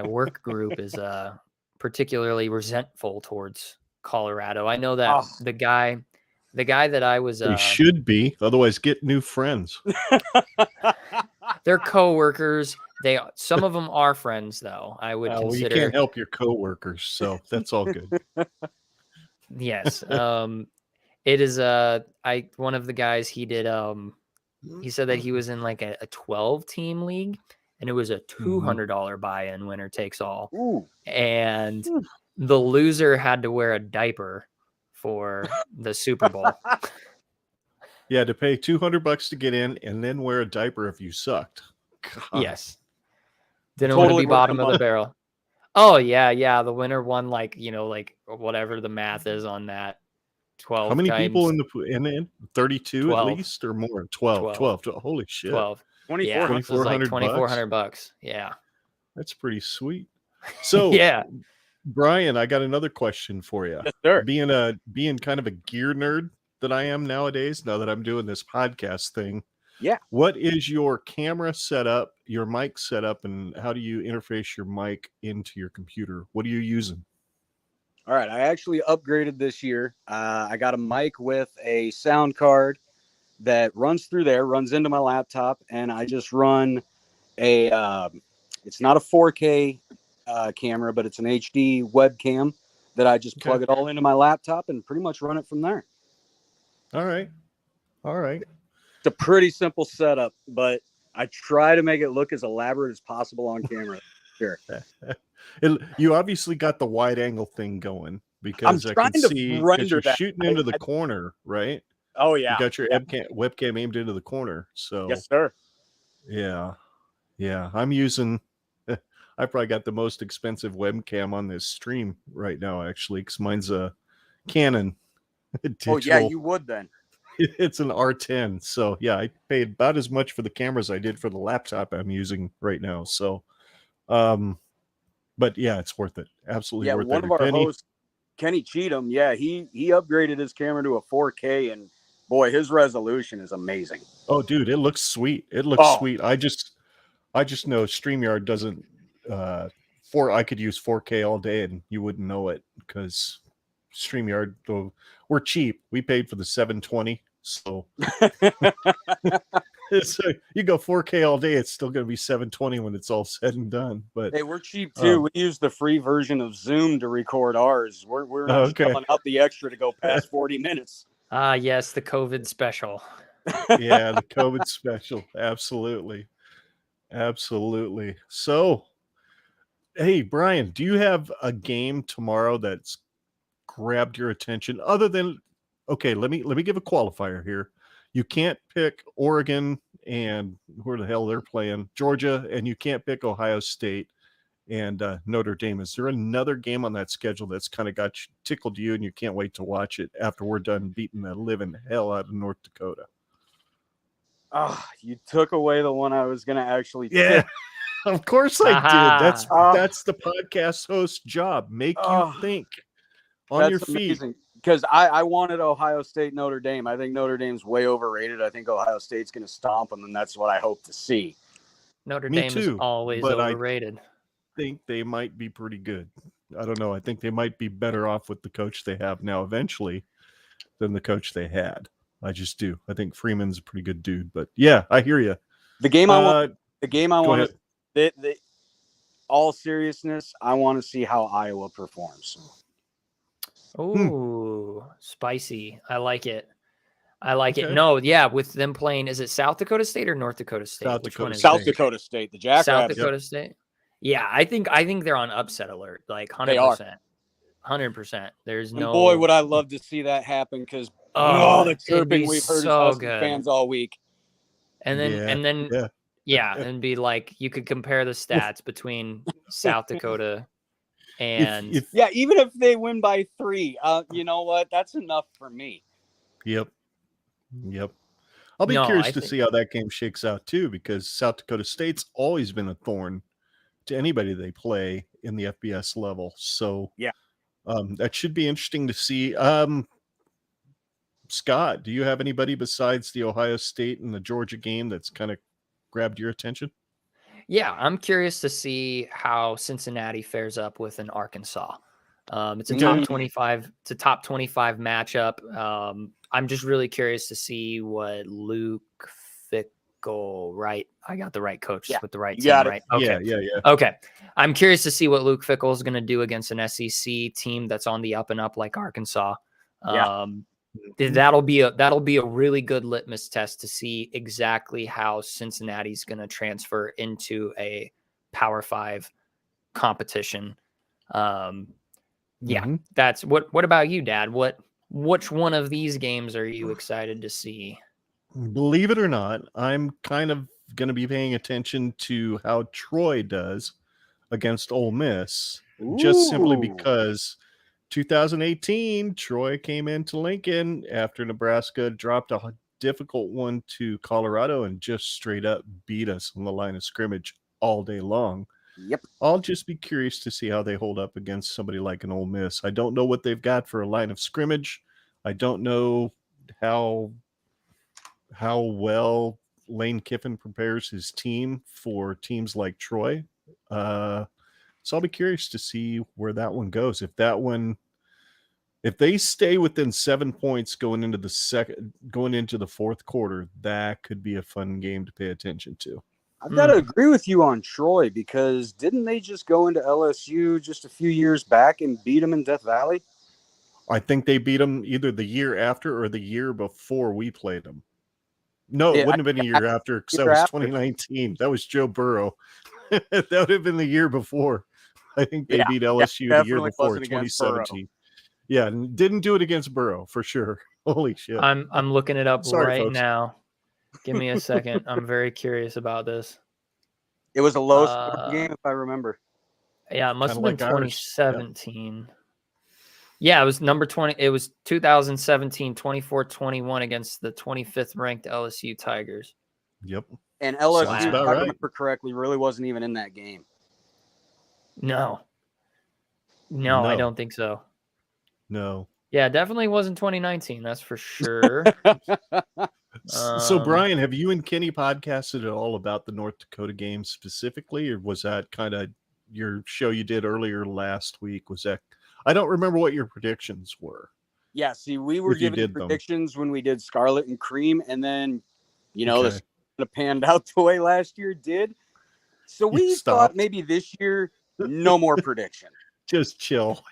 work group is particularly resentful towards Colorado. I know that the guy that I was They should be, otherwise get new friends. They're coworkers. Some of them are friends, though. I would Well, consider. you can't help your coworkers, so that's all good. Yes. It is one of the guys he did he said that he was in like a 12-team league, and it was a $200 buy-in, winner takes all. Ooh. And the loser had to wear a diaper for the Super Bowl. Yeah, to pay $200 to get in and then wear a diaper if you sucked. God. Yes. Didn't want to be bottom of the barrel. Oh yeah. The winner won like whatever the math is on that. 12. How many times, people in the 32 12. at least or more? 12. Holy shit. 12. 2,400. $2,400. Yeah. That's pretty sweet. So yeah. Brian, I got another question for you. Yes, sir. Being kind of a gear nerd that I am nowadays, now that I'm doing this podcast thing. Yeah. What is your camera setup, your mic setup, and how do you interface your mic into your computer? What are you using? All right. I actually upgraded this year. I got a mic with a sound card that runs through there, runs into my laptop, and I just run it's not a 4K camera, but it's an HD webcam that I just plug it all into my laptop and pretty much run it from there. All right. It's a pretty simple setup, but I try to make it look as elaborate as possible on camera. Sure. You obviously got the wide angle thing going because I'm I trying can to see render you're that. shooting into the corner, right? Oh yeah. You got your webcam aimed into the corner. So yes, sir. Yeah. I'm using. I probably got the most expensive webcam on this stream right now, actually, because mine's a Canon. Digital. Oh yeah, you would then. It's an R10. So yeah, I paid about as much for the cameras I did for the laptop I'm using right now. So, but yeah, it's worth it. Absolutely worth it. One of our hosts, Kenny Cheatham, he upgraded his camera to a 4K, and boy, his resolution is amazing. Oh, dude, it looks sweet. Sweet. I just know StreamYard doesn't. I could use 4K all day, and you wouldn't know it because StreamYard. Though we're cheap, we paid for the 720. So you go 4K all day, it's still going to be 720 when it's all said and done. But hey, we're cheap too. We use the free version of Zoom to record ours. We're not filling out the extra to go past 40 minutes. Ah, yes, the COVID special. Yeah, the COVID special. Absolutely. So, hey, Brian, do you have a game tomorrow that's grabbed your attention other than? Okay, let me give a qualifier here. You can't pick Oregon and where the hell they're playing, Georgia, and you can't pick Ohio State and Notre Dame. Is there another game on that schedule that's kind of tickled you and you can't wait to watch it after we're done beating the living hell out of North Dakota? Oh, you took away the one I was going to actually pick. Of course I did. That's the podcast host job. Make you think on your feet. Amazing. Because I wanted Ohio State, Notre Dame. I think Notre Dame's way overrated. I think Ohio State's going to stomp them, and that's what I hope to see. Notre Dame is always overrated. I think they might be pretty good. I don't know. I think they might be better off with the coach they have now eventually than the coach they had. I just do. I think Freeman's a pretty good dude. But yeah, I hear you. The game I want. All seriousness, I want to see how Iowa performs. Oh, spicy. I like it. I like it. Okay. No, yeah, with them playing, is it South Dakota State or North Dakota State? South Which Dakota one is South it? Dakota State, the South Jackrabbits. Dakota State. Yeah, I think they're on upset alert. Like 100%. They are. 100%. There's And no. boy, would I love to see that happen because the it'd chirping be we've heard so as Husker good. fans all week. And then and be like, you could compare the stats between South Dakota and even if they win by 3, you know what? That's enough for me. Yep. I'll be curious to see how that game shakes out too, because South Dakota State's always been a thorn to anybody they play in the FBS level. So that should be interesting to see. Scott, do you have anybody besides the Ohio State and the Georgia game that's kind of grabbed your attention? Yeah, I'm curious to see how Cincinnati fares up with an Arkansas. It's a top 25. It's a top 25 matchup. I'm just really curious to see what Luke Fickle. Right, I got the right coach with the right team. Right. Okay. Yeah. Okay. I'm curious to see what Luke Fickle is going to do against an SEC team that's on the up and up like Arkansas. That'll be a really good litmus test to see exactly how Cincinnati's going to transfer into a Power 5 competition. That's what about you, Dad? Which one of these games are you excited to see? Believe it or not, I'm kind of going to be paying attention to how Troy does against Ole Miss, just simply because 2018, Troy came into Lincoln after Nebraska dropped a difficult one to Colorado and just straight up beat us on the line of scrimmage all day long. Yep. I'll just be curious to see how they hold up against somebody like an Ole Miss. I don't know what they've got for a line of scrimmage. I don't know how well Lane Kiffin prepares his team for teams like Troy. So I'll be curious to see where that one goes. If they stay within 7 points going into the fourth quarter, that could be a fun game to pay attention to. I've got to agree with you on Troy, because didn't they just go into LSU just a few years back and beat them in Death Valley? I think they beat them either the year after or the year before we played them. No, it wouldn't have been a year after, because that was 2019. That was Joe Burrow. That would have been the year before. I think they beat LSU the year before, 2017. Yeah, and didn't do it against Burrow for sure. Holy shit! I'm looking it up folks. now. Give me a second. I'm very curious about this. It was a low scoring game, if I remember. Yeah, it must have been 2017. Yeah, it was number 20. It was 2017, 24-21 against the 25th ranked LSU Tigers. Yep. And LSU, if I remember correctly, really wasn't even in that game. No, I don't think so. No. Yeah, definitely wasn't 2019. That's for sure. So, Brian, have you and Kenny podcasted at all about the North Dakota game specifically, or was that kind of your show you did earlier last week? Was that? I don't remember what your predictions were. Yeah, see, we were giving predictions when we did Scarlet and Cream, and then, this kind of panned out the way last year did. So we thought maybe this year, no more prediction. Just chill.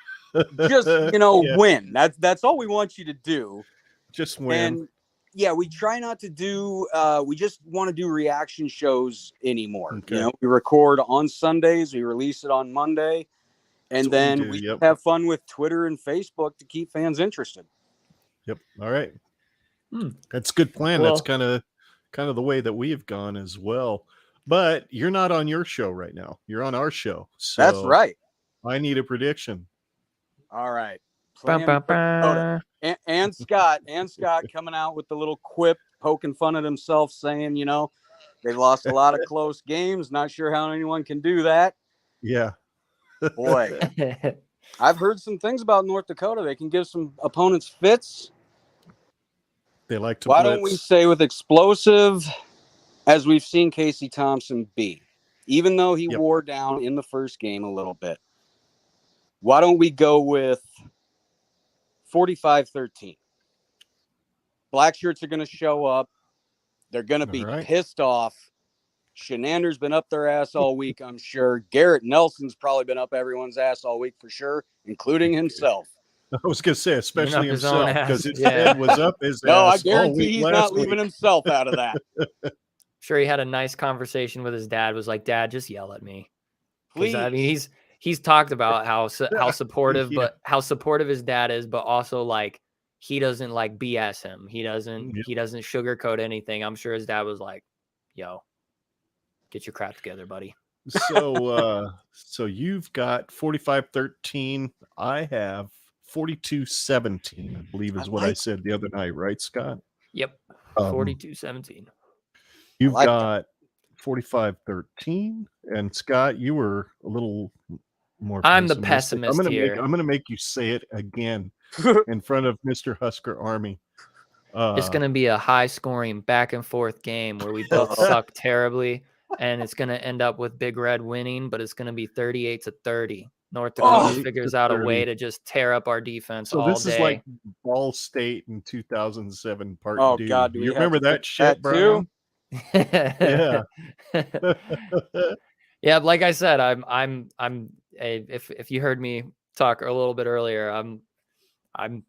Just, win. That's all we want you to do. Just win. And we try not to do, we just want to do reaction shows anymore. Okay. We record on Sundays, we release it on Monday, and then we have fun with Twitter and Facebook to keep fans interested. Yep. All right. That's a good plan. Well, that's kind of the way that we have gone as well. But you're not on your show right now. You're on our show. So that's right. I need a prediction. All right. And Scott coming out with the little quip, poking fun at himself, saying, they've lost a lot of close games. Not sure how anyone can do that. Yeah. Boy, I've heard some things about North Dakota. They can give some opponents fits. They like to Why blitz. don't we say with explosive, as we've seen Casey Thompson be, even though he wore down in the first game a little bit. Why don't we go with 45-13? Black shirts are going to show up. They're going to be pissed off. Shenander's been up their ass all week, I'm sure. Garrett Nelson's probably been up everyone's ass all week for sure, including himself. I was going to say, especially up his own himself, because ass. his Yeah. head was up his No, I ass all guarantee week he's last not leaving week. himself out of that. Sure, he had a nice conversation with his dad. Was like, Dad, just yell at me. Please. I mean, he's talked about how supportive, Yeah. but how supportive his dad is, but also like he doesn't like BS him. He doesn't sugarcoat anything. I'm sure his dad was like, "Yo, get your crap together, buddy." So you've got 45-13. I have 42-17, I believe is what I said the other night, right, Scott? Yep, 42-17. You've got 45-13, and Scott, you were a little more. I'm the pessimistic. pessimist here. I'm gonna make you say it again in front of Mr. Husker Army. It's gonna be a high-scoring back and forth game where we both suck terribly, and it's gonna end up with Big Red winning, but it's gonna be 38-30. North Dakota figures out a way to just tear up our defense all day. So this is like Ball State in 2007 part Oh two. God, do you we remember that shit, Brian? Yeah. Yeah, like I said, if you heard me talk a little bit earlier, I'm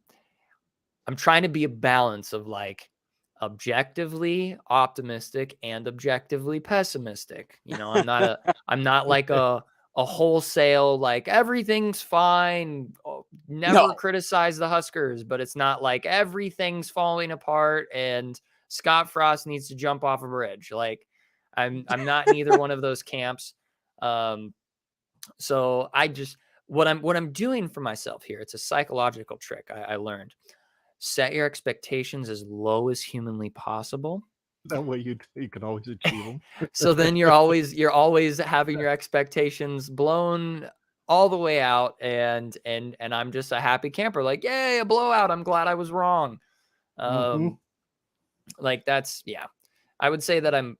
trying to be a balance of like objectively optimistic and objectively pessimistic. You know, I'm not like a wholesale like everything's fine, never criticize the Huskers, but it's not like everything's falling apart and Scott Frost needs to jump off a bridge. Like I'm not in either one of those camps. So I just what I'm doing for myself here, it's a psychological trick I learned. Set your expectations as low as humanly possible. That way you can always achieve them. So then you're always having your expectations blown all the way out, and I'm just a happy camper. Like, yay, a blowout! I'm glad I was wrong. Like that's I would say that I'm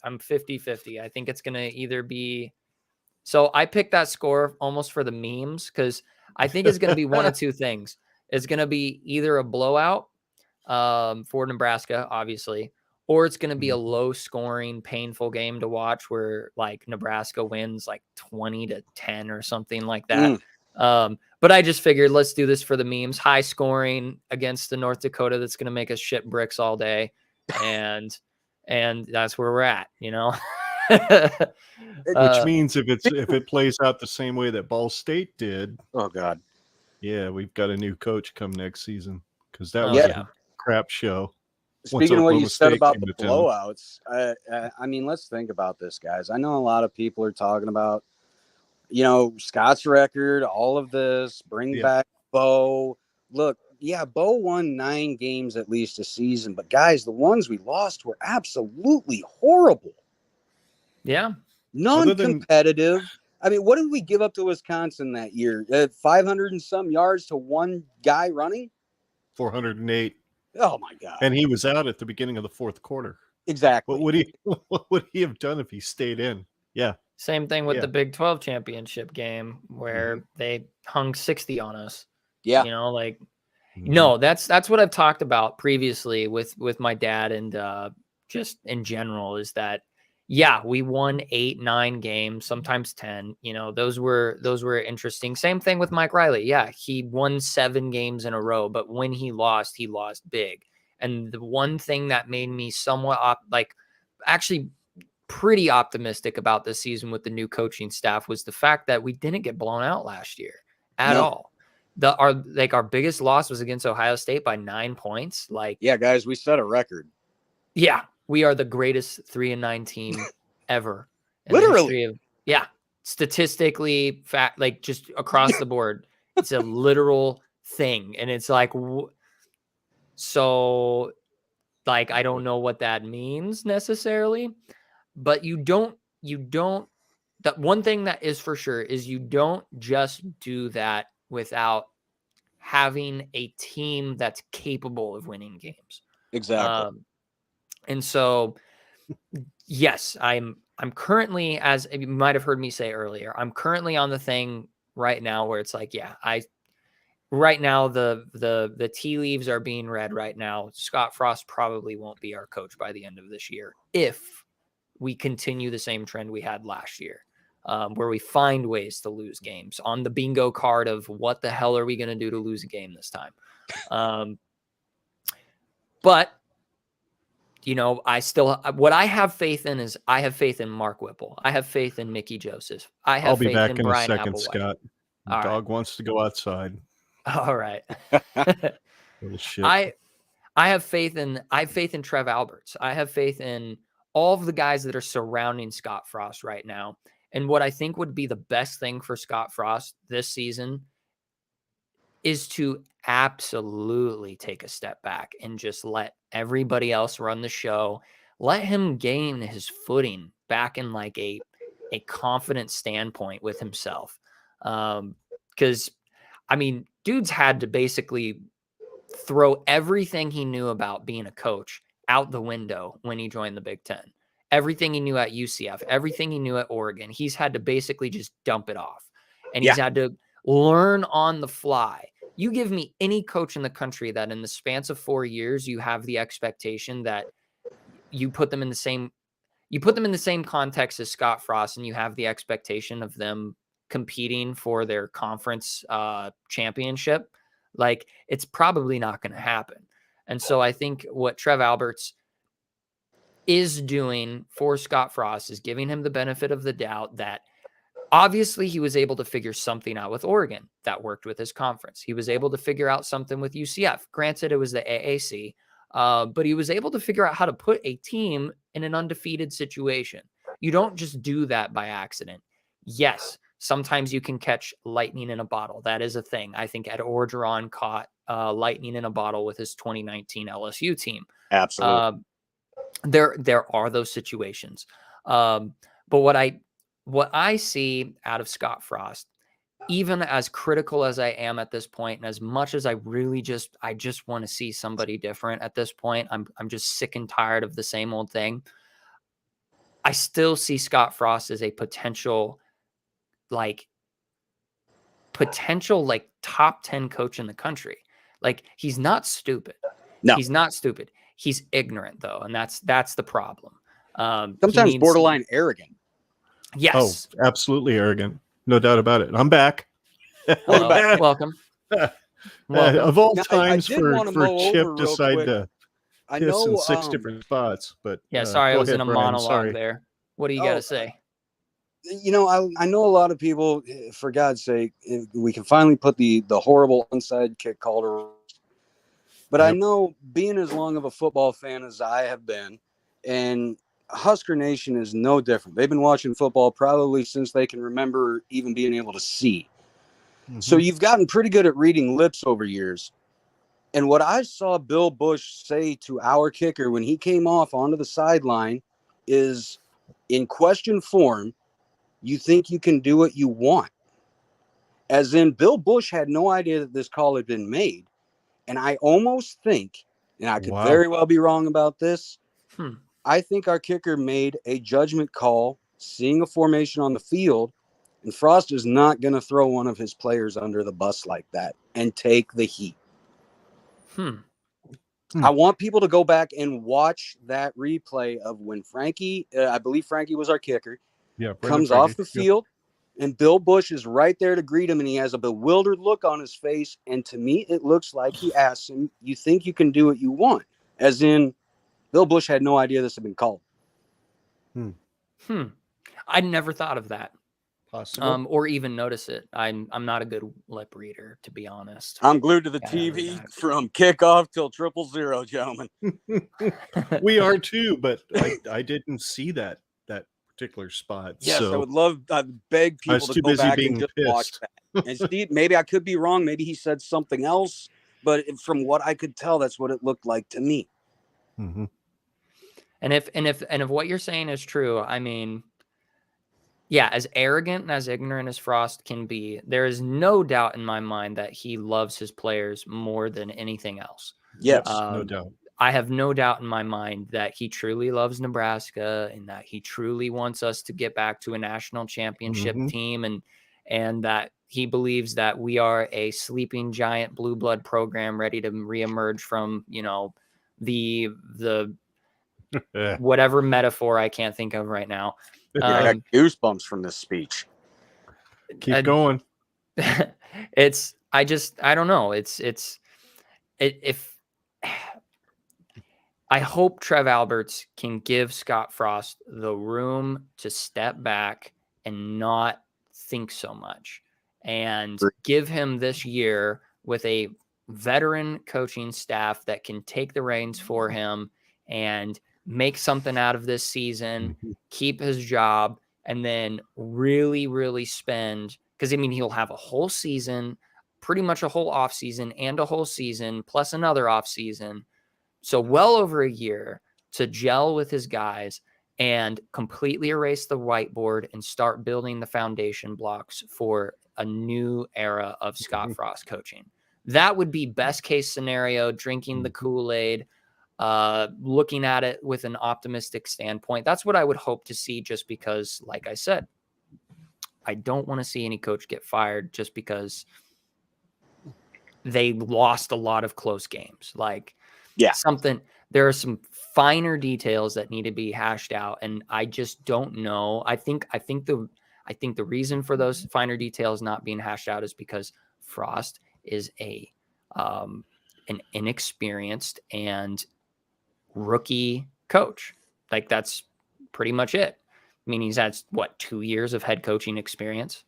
50-50. I think it's gonna either be. So I picked that score almost for the memes because I think it's gonna be one of two things. It's gonna be either a blowout for Nebraska, obviously, or it's going to be a low scoring, painful game to watch where like Nebraska wins like 20-10 or something like that. But I just figured let's do this for the memes, high scoring against the North Dakota that's going to make us shit bricks all day. And that's where we're at, you know? Which means if it plays out the same way that Ball State did. Oh God. Yeah, we've got a new coach come next season because that was a crap show. Speaking of what you said about the blowouts, I mean, let's think about this, guys. I know a lot of people are talking about, you know, Scott's record, all of this, bring back Bo. Look, Bo won 9 games at least a season, but guys, the ones we lost were absolutely horrible. Yeah. Non-competitive. I mean, what did we give up to Wisconsin that year? 500 and some yards to one guy running? 408. Oh my God! And he was out at the beginning of the fourth quarter. Exactly. What would he have done if he stayed in? Yeah. Same thing with the Big 12 championship game where they hung 60 on us. Yeah. You know, like no, that's what I've talked about previously with my dad and just in general is that we won 8, 9 games, sometimes 10. You know, those were interesting. Same thing with Mike Riley. Yeah, he won 7 games in a row, but when he lost big. And the one thing that made me somewhat actually pretty optimistic about this season with the new coaching staff was the fact that we didn't get blown out last year at all. Our biggest loss was against Ohio State by 9 points. Guys, we set a record. Yeah. We are the greatest 3-9 team ever. Literally. Statistically, just across the board, it's a literal thing. And it's like, so like, I don't know what that means necessarily, but that one thing that is for sure is you don't just do that without having a team that's capable of winning games. Exactly. And so, yes, I'm currently, as you might have heard me say earlier, I'm currently on the thing right now where it's like, right now the tea leaves are being read right now. Scott Frost probably won't be our coach by the end of this year if we continue the same trend we had last year. where we find ways to lose games on the bingo card of what the hell are we going to do to lose a game this time. But you know, what I have faith in is I have faith in Mark Whipple. I have faith in Mickey Joseph. I'll be back in Brian a second, Applewhite. Scott. The dog wants to go outside. All right. Little shit. I have faith in Trev Alberts. I have faith in all of the guys that are surrounding Scott Frost right now. And what I think would be the best thing for Scott Frost this season is to absolutely take a step back and just let everybody else run the show. Let him gain his footing back in like a confident standpoint with himself. Because, I mean, dude's had to basically throw everything he knew about being a coach out the window when he joined the Big Ten. Everything he knew at UCF, everything he knew at Oregon, he's had to basically just dump it off. And he's had to learn on the fly. You give me any coach in the country that in the span of 4 years, you have the expectation that you put them in the same context as Scott Frost, and you have the expectation of them competing for their conference championship. Like, it's probably not going to happen. And so I think what Trev Alberts is doing for Scott Frost is giving him the benefit of the doubt that obviously he was able to figure something out with Oregon that worked with his conference. He was able to figure out something with UCF. Granted, it was the AAC, but he was able to figure out how to put a team in an undefeated situation. You don't just do that by accident. Yes, sometimes you can catch lightning in a bottle. That is a thing. I think Ed Orgeron caught lightning in a bottle with his 2019 LSU team. Absolutely. There are those situations. But what I see out of Scott Frost, even as critical as I am at this point, and as much as I just want to see somebody different at this point, I'm just sick and tired of the same old thing. I still see Scott Frost as a potential top 10 coach in the country. Like, he's not stupid. No, he's not stupid. He's ignorant though. And that's the problem. Sometimes borderline arrogant. Yes. Oh, absolutely arrogant. No doubt about it. I'm back. Hello. Welcome. Of all Now, times for mow Chip over real decide quick. to I piss know in 6 different spots, but yeah, sorry, I go was ahead, in a Brian. monologue Sorry. there. What do you got to say? You know, I know a lot of people, for God's sake, we can finally put the horrible onside kick call to. But I know, being as long of a football fan as I have been, and Husker Nation is no different. They've been watching football probably since they can remember even being able to see. Mm-hmm. So you've gotten pretty good at reading lips over years. And what I saw Bill Busch say to our kicker when he came off onto the sideline is, in question form, you think you can do what you want. As in, Bill Busch had no idea that this call had been made. And I almost think, and I could very well be wrong about this, I think our kicker made a judgment call, seeing a formation on the field, and Frost is not going to throw one of his players under the bus like that and take the heat. I want people to go back and watch that replay of when Frankie, I believe Frankie was our kicker, comes off the field. And Bill Busch is right there to greet him, and he has a bewildered look on his face. And to me, it looks like he asks him, you think you can do what you want? As in, Bill Busch had no idea this had been called. I never thought of that. Possible. Or even notice it. I'm not a good lip reader, to be honest. I'm glued to the TV from kickoff till 000, gentlemen. We are too, but I didn't see that particular spot. Yes, so I beg people to go back and just watch that. And Steve, maybe I could be wrong. Maybe he said something else, but from what I could tell, that's what it looked like to me. Mm-hmm. And if what you're saying is true, I mean, yeah, as arrogant and as ignorant as Frost can be, there is no doubt in my mind that he loves his players more than anything else. Yes, no doubt. I have no doubt in my mind that he truly loves Nebraska and that he truly wants us to get back to a national championship team, and that he believes that we are a sleeping giant blue blood program ready to reemerge from, you know, the whatever metaphor I can't think of right now. Yeah, I got goosebumps from this speech. Keep going. I don't know. If I hope Trev Alberts can give Scott Frost the room to step back and not think so much and give him this year with a veteran coaching staff that can take the reins for him and make something out of this season, keep his job, and then really, really spend, because I mean, he'll have a whole season, pretty much a whole off season and a whole season plus another off season. So well over a year to gel with his guys and completely erase the whiteboard and start building the foundation blocks for a new era of Scott Frost coaching. That would be best case scenario, drinking the Kool-Aid, looking at it with an optimistic standpoint. That's what I would hope to see, just because, like I said, I don't want to see any coach get fired just because they lost a lot of close games. Like, there are some finer details that need to be hashed out, and I just don't know. I think the reason for those finer details not being hashed out is because Frost is an inexperienced and rookie coach. Like, that's pretty much it. I mean, he's had 2 years of head coaching experience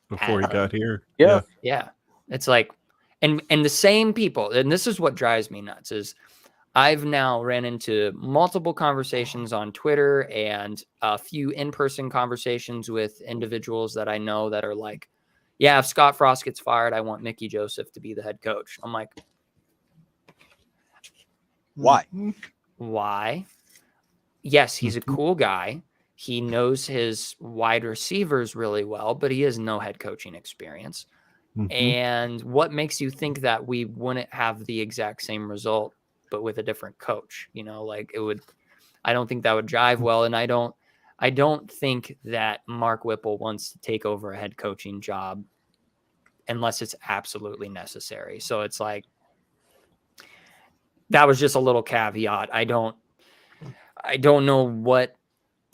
before he got here. Yeah. It's like, and the same people, and this is what drives me nuts, is I've now ran into multiple conversations on Twitter and a few in-person conversations with individuals that I know that are like, yeah, if Scott Frost gets fired, I want Mickey Joseph to be the head coach. I'm like, why? Yes, he's a cool guy. He knows his wide receivers really well, but he has no head coaching experience. And what makes you think that we wouldn't have the exact same result, but with a different coach? You know, like, I don't think that would jive well. And I don't think that Mark Whipple wants to take over a head coaching job unless it's absolutely necessary. So it's like, that was just a little caveat. I don't know what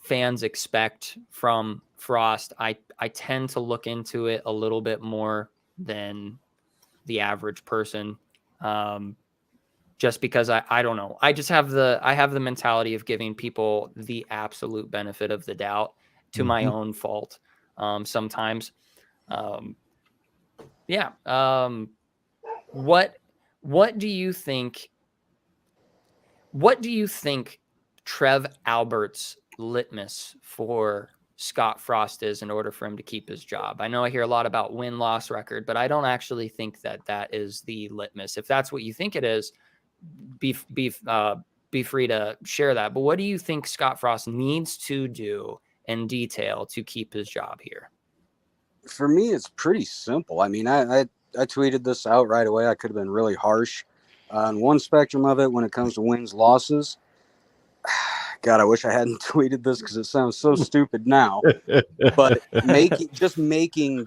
fans expect from Frost. I tend to look into it a little bit more than the average person. Just because I don't know. I have the mentality of giving people the absolute benefit of the doubt to my own fault. Sometimes. What do you think? What do you think Trev Alberts' litmus for Scott Frost is in order for him to keep his job? I know I hear a lot about win-loss record, but I don't actually think that is the litmus. If that's what you think it is, be free to share that. But what do you think Scott Frost needs to do in detail to keep his job here? For me, it's pretty simple. I mean, I tweeted this out right away. I could have been really harsh on one spectrum of it when it comes to wins, losses. God, I wish I hadn't tweeted this because it sounds so stupid now. But making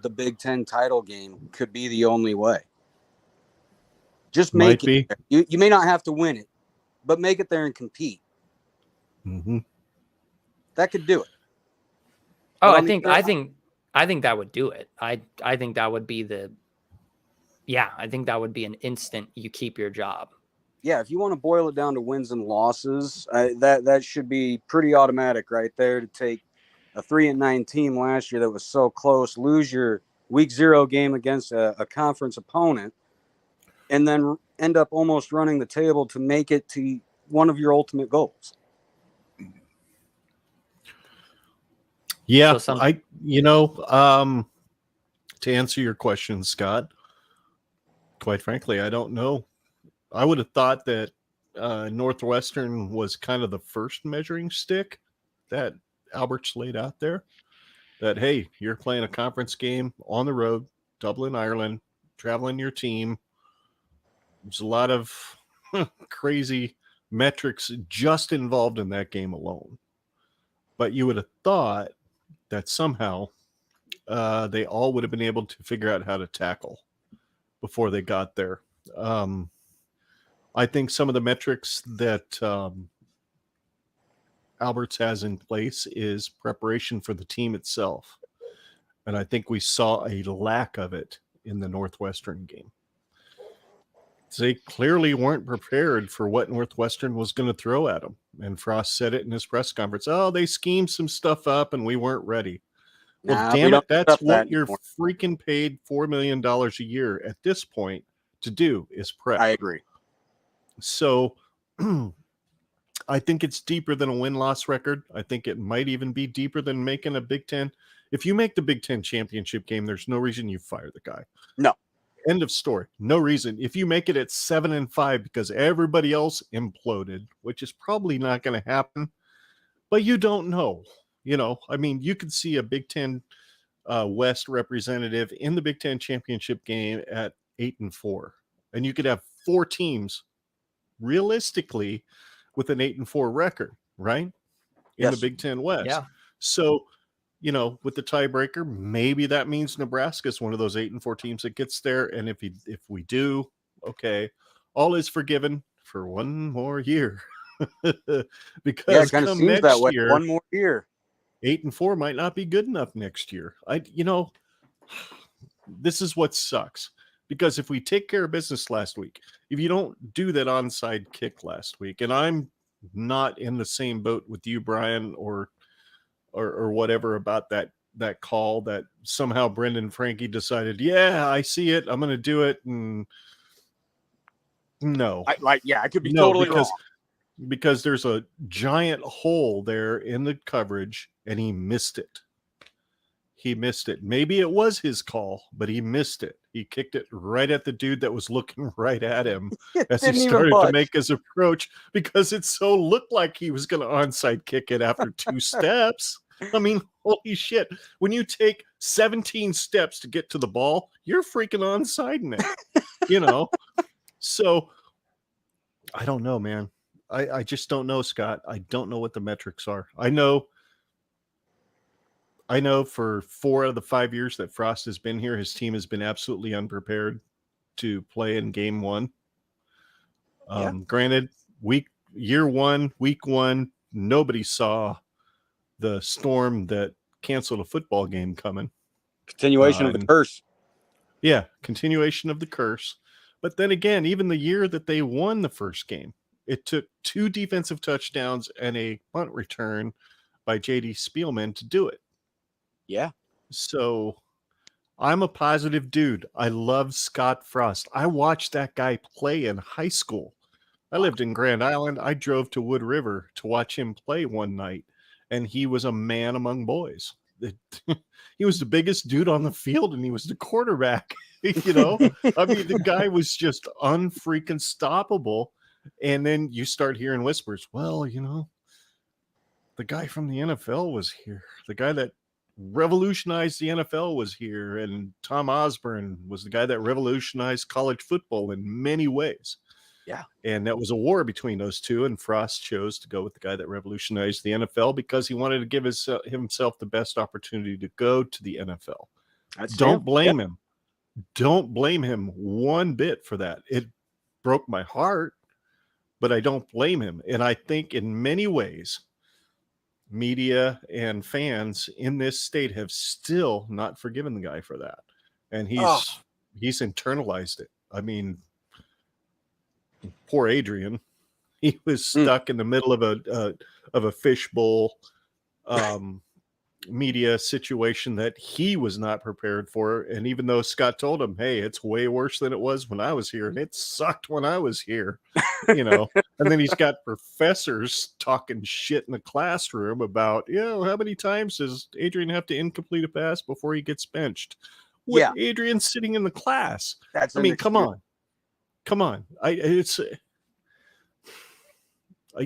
the Big Ten title game could be the only way. Just make it. You may not have to win it, but make it there and compete. That could do it. Oh, I think that would do it. I think that would be I think that would be an instant you keep your job. Yeah, if you want to boil it down to wins and losses, that should be pretty automatic right there, to take a 3-9 team last year that was so close, lose your week 0 game against a conference opponent, and then end up almost running the table to make it to one of your ultimate goals. Yeah, to answer your question, Scott, quite frankly, I don't know. I would have thought that Northwestern was kind of the first measuring stick that Alberts laid out there. That, hey, you're playing a conference game on the road, Dublin, Ireland, traveling your team. There's a lot of crazy metrics just involved in that game alone. But you would have thought that somehow they all would have been able to figure out how to tackle before they got there. I think some of the metrics that Alberts has in place is preparation for the team itself. And I think we saw a lack of it in the Northwestern game. They clearly weren't prepared for what Northwestern was going to throw at them. And Frost said it in his press conference. Oh, they schemed some stuff up and we weren't ready. Well, damn it, that's what you're freaking paid $4 million a year at this point to do is prep. I agree. So I think it's deeper than a win-loss record. I think it might even be deeper than making a Big Ten. If you make the Big Ten championship game, there's no reason you fire the guy. No. End of story. No reason. If you make it at 7-5 because everybody else imploded, which is probably not going to happen, but you don't know. You know, I mean, you could see a Big Ten West representative in the Big Ten championship game at 8-4, and you could have 4 teams realistically with an 8-4 record, right? In the Big Ten West. Yeah. So, you know, with the tiebreaker, maybe that means Nebraska is one of those 8-4 teams that gets there. And if we do, okay, all is forgiven for one more year. Because it kind of seems that way. One more year, 8-4 might not be good enough next year. This is what sucks. Because if we take care of business last week, if you don't do that onside kick last week, and I'm not in the same boat with you, Brian, or whatever about that call that somehow Brendan Frankie decided, yeah, I see it, I'm going to do it. And no, I could be totally wrong. Because there's a giant hole there in the coverage and he missed it. Maybe it was his call, but he missed it. He kicked it right at the dude that was looking right at him as he started to make his approach because it so looked like he was going to onside kick it after 2 steps. I mean, holy shit. When you take 17 steps to get to the ball, you're freaking onsiding it, you know? So I don't know, man. I just don't know, Scott. I don't know what the metrics are. I know for 4 out of the 5 years that Frost has been here, his team has been absolutely unprepared to play in game 1. Granted, year 1, week 1, nobody saw the storm that canceled a football game coming. Continuation of the curse. Yeah, continuation of the curse. But then again, even the year that they won the first game, it took 2 defensive touchdowns and a punt return by J.D. Spielman to do it. Yeah. So I'm a positive dude. I love Scott Frost. I watched that guy play in high school. I lived in Grand Island. I drove to Wood River to watch him play one night, and he was a man among boys. He was the biggest dude on the field, and he was the quarterback. You know, I mean, the guy was just unfreaking stoppable. And then you start hearing whispers. Well, you know, the guy from the NFL was here. The guy that revolutionized the NFL was here. And Tom Osborne was the guy that revolutionized college football in many ways. Yeah. And that was a war between those two. And Frost chose to go with the guy that revolutionized the NFL because he wanted to give himself the best opportunity to go to the NFL. Don't blame him. Don't blame him one bit for that. It broke my heart, but I don't blame him. And I think in many ways, media and fans in this state have still not forgiven the guy for that. And he's internalized it. I mean, poor Adrian. He was stuck in the middle of a fishbowl media situation that he was not prepared for. And even though Scott told him, hey, it's way worse than it was when I was here, and it sucked when I was here, you know, and then he's got professors talking shit in the classroom about, how many times does Adrian have to incomplete a pass before he gets benched? With Adrian sitting in the class. Come on.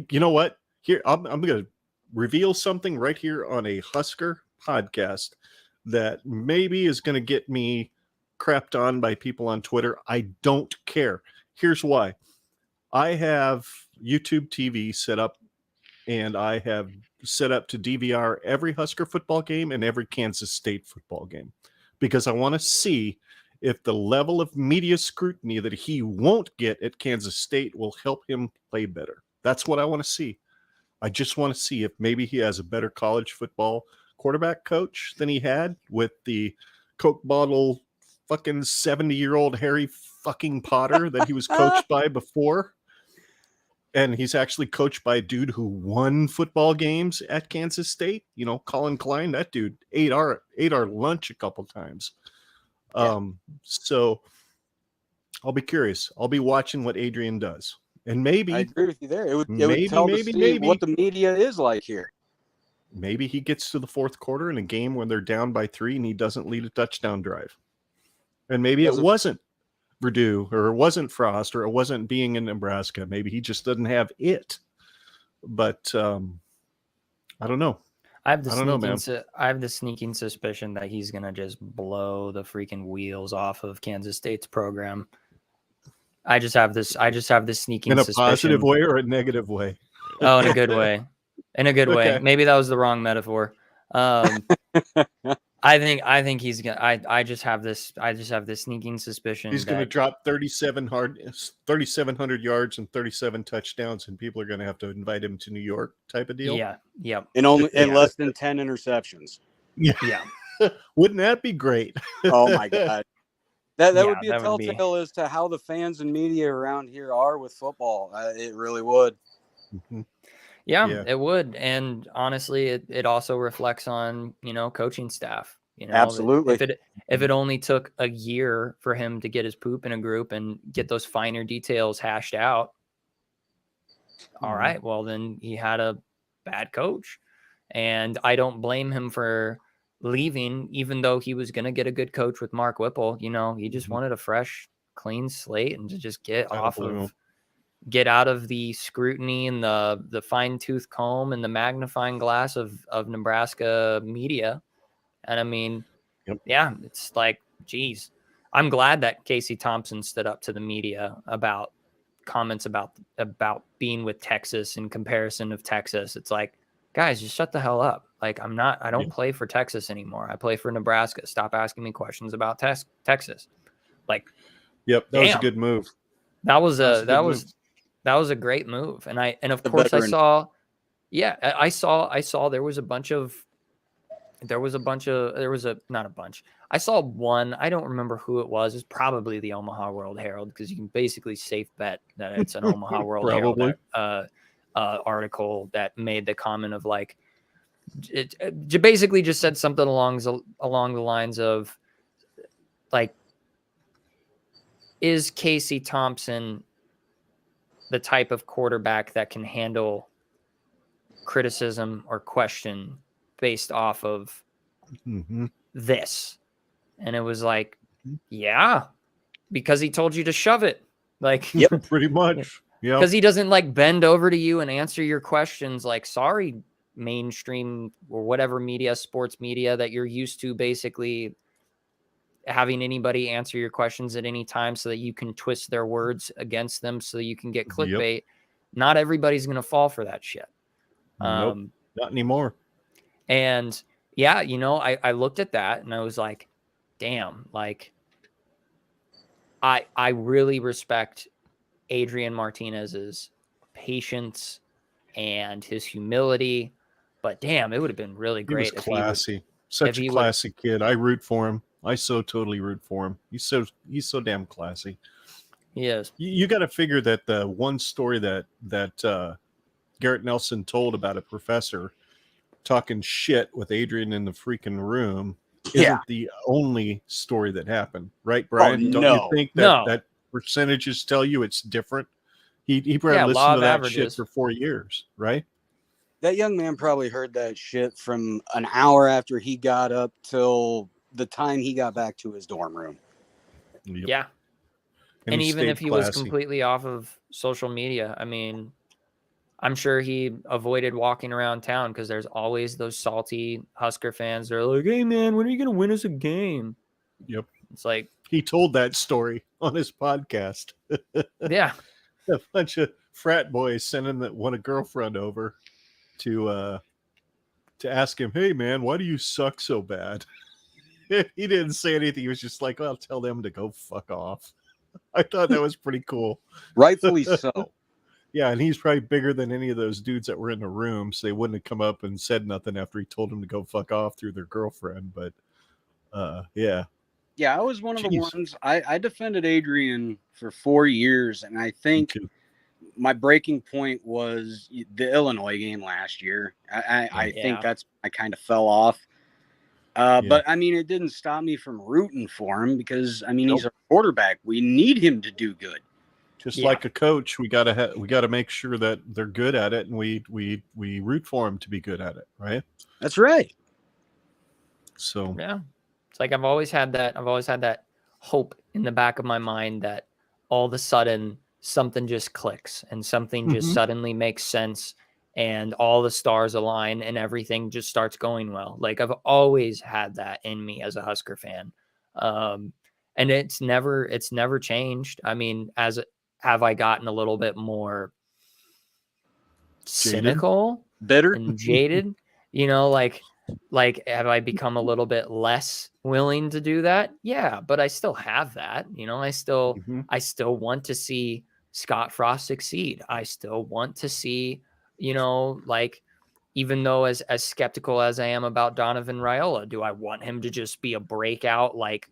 You know what? Here, I'm going to reveal something right here on a Husker podcast that maybe is going to get me crapped on by people on Twitter. I don't care. Here's why. I have YouTube TV set up, and I have set up to DVR every Husker football game and every Kansas State football game because I want to see if the level of media scrutiny that he won't get at Kansas State will help him play better. That's what I want to see. I just want to see if maybe he has a better college football quarterback coach than he had with the Coke bottle fucking 70-year-old Harry fucking Potter that he was coached by before. And he's actually coached by a dude who won football games at Kansas State. You know, Colin Klein, that dude ate our lunch a couple times. So I'll be curious. I'll be watching what Adrian does. And maybe I agree with you there. It would tell maybe what the media is like here. Maybe he gets to the fourth quarter in a game when they're down by 3 and he doesn't lead a touchdown drive. And maybe it wasn't Purdue, or it wasn't Frost, or it wasn't being in Nebraska. Maybe he just doesn't have it. But I don't know. I have the sneaking suspicion that he's gonna just blow the freaking wheels off of Kansas State's program. I just have this sneaking suspicion. In a positive way or a negative way? Oh, in a good way. In a good way. Maybe that was the wrong metaphor. I think he's gonna. I just have this sneaking suspicion he's going to drop 3,700 yards and 37 touchdowns, and people are going to have to invite him to New York, type of deal. Yeah, yep. And less than 10 interceptions. Yeah. Wouldn't that be great? Oh my God, that would be a telltale as to how the fans and media around here are with football. It really would. Mm-hmm. Yeah, it would. And honestly, it also reflects on, coaching staff. Absolutely. If it only took a year for him to get his poop in a group and get those finer details hashed out, all right, well, then he had a bad coach. And I don't blame him for leaving, even though he was going to get a good coach with Mark Whipple. He just wanted a fresh, clean slate and to just get out of the scrutiny and the fine tooth comb and the magnifying glass of Nebraska media. And I mean, yeah, it's like, geez, I'm glad that Casey Thompson stood up to the media about comments about being with Texas in comparison of Texas. It's like, guys, just shut the hell up. Like, I don't play for Texas anymore. I play for Nebraska. Stop asking me questions about Texas. Like, that was a good move. That was a great move. And of course I saw there was not a bunch. I saw one. I don't remember who it was. It's probably the Omaha World Herald, because you can basically safe bet that it's an Omaha World Herald article that made the comment of like, it basically just said something along the lines of like, is Casey Thompson the type of quarterback that can handle criticism or question based off of this? And it was like, yeah, because he told you to shove it. Like, pretty much. Yeah. Because he doesn't like bend over to you and answer your questions like, sorry, mainstream or whatever media, sports media that you're used to basically having anybody answer your questions at any time so that you can twist their words against them so you can get clickbait. Not everybody's going to fall for that shit. Nope, not anymore. And yeah, I looked at that and I was like, damn, like I really respect Adrian Martinez's patience and his humility, but damn, it would have been really great. He was classy. Such a classy kid. I root for him. I so totally root for him. He's so damn classy. He is. You got to figure that the one story that Garrett Nelson told about a professor talking shit with Adrian in the freaking room isn't the only story that happened, right, Brian? Don't you think that percentages tell you it's different? He probably listened to that shit for 4 years, right? That young man probably heard that shit from an hour after he got up till the time he got back to his dorm room. Yep. Yeah. And even if he was completely off of social media, I mean, I'm sure he avoided walking around town because there's always those salty Husker fans. They're like, hey, man, when are you going to win us a game? Yep. It's like, he told that story on his podcast. Yeah. A bunch of frat boys sending one girlfriend over to ask him, hey, man, why do you suck so bad? He didn't say anything. He was just like, well, tell them to go fuck off. I thought that was pretty cool. Rightfully so. Yeah, and he's probably bigger than any of those dudes that were in the room, so they wouldn't have come up and said nothing after he told them to go fuck off through their girlfriend. But yeah. Yeah, I was one of the ones. I defended Adrian for 4 years, and I think my breaking point was the Illinois game last year. I think I kind of fell off. But I mean, it didn't stop me from rooting for him because I mean he's a quarterback. We need him to do good. Just like a coach, we gotta make sure that they're good at it, and we root for them to be good at it, right? That's right. So yeah, it's like I've always had that hope in the back of my mind that all of a sudden something just clicks and something just suddenly makes sense and all the stars align and everything just starts going well. Like I've always had that in me as a Husker fan. And it's never changed. I mean, have I gotten a little bit more cynical, bitter, and jaded? You know, like have I become a little bit less willing to do that? Yeah, but I still have that. You know, I still want to see Scott Frost succeed. I still want to see, you know, like even though as skeptical as I am about Donovan Raiola, do I want him to just be a breakout, like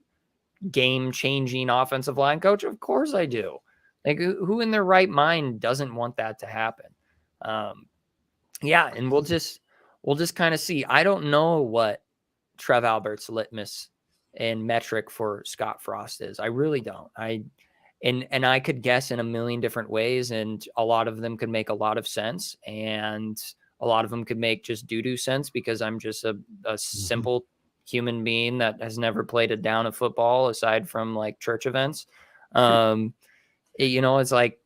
game-changing offensive line coach? Of course I do. Like who in their right mind doesn't want that to happen? And we'll just kind of see. I don't know what Trev Albert's litmus and metric for Scott Frost is. I really don't. And I could guess in a million different ways, and a lot of them could make a lot of sense, and a lot of them could make just doo-doo sense because I'm just a simple human being that has never played a down of football aside from like church events. You know, it's like,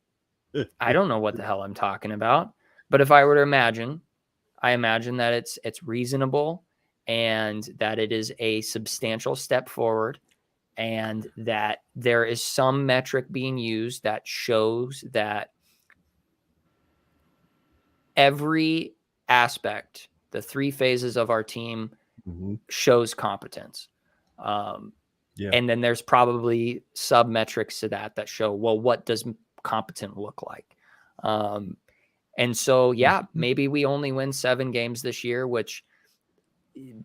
I don't know what the hell I'm talking about, but if I were to imagine, I imagine that it's reasonable and that it is a substantial step forward and that there is some metric being used that shows that every aspect, the three phases of our team shows competence. And then there's probably sub metrics to that show, well, what does competent look like? And so, maybe we only win 7 games this year, which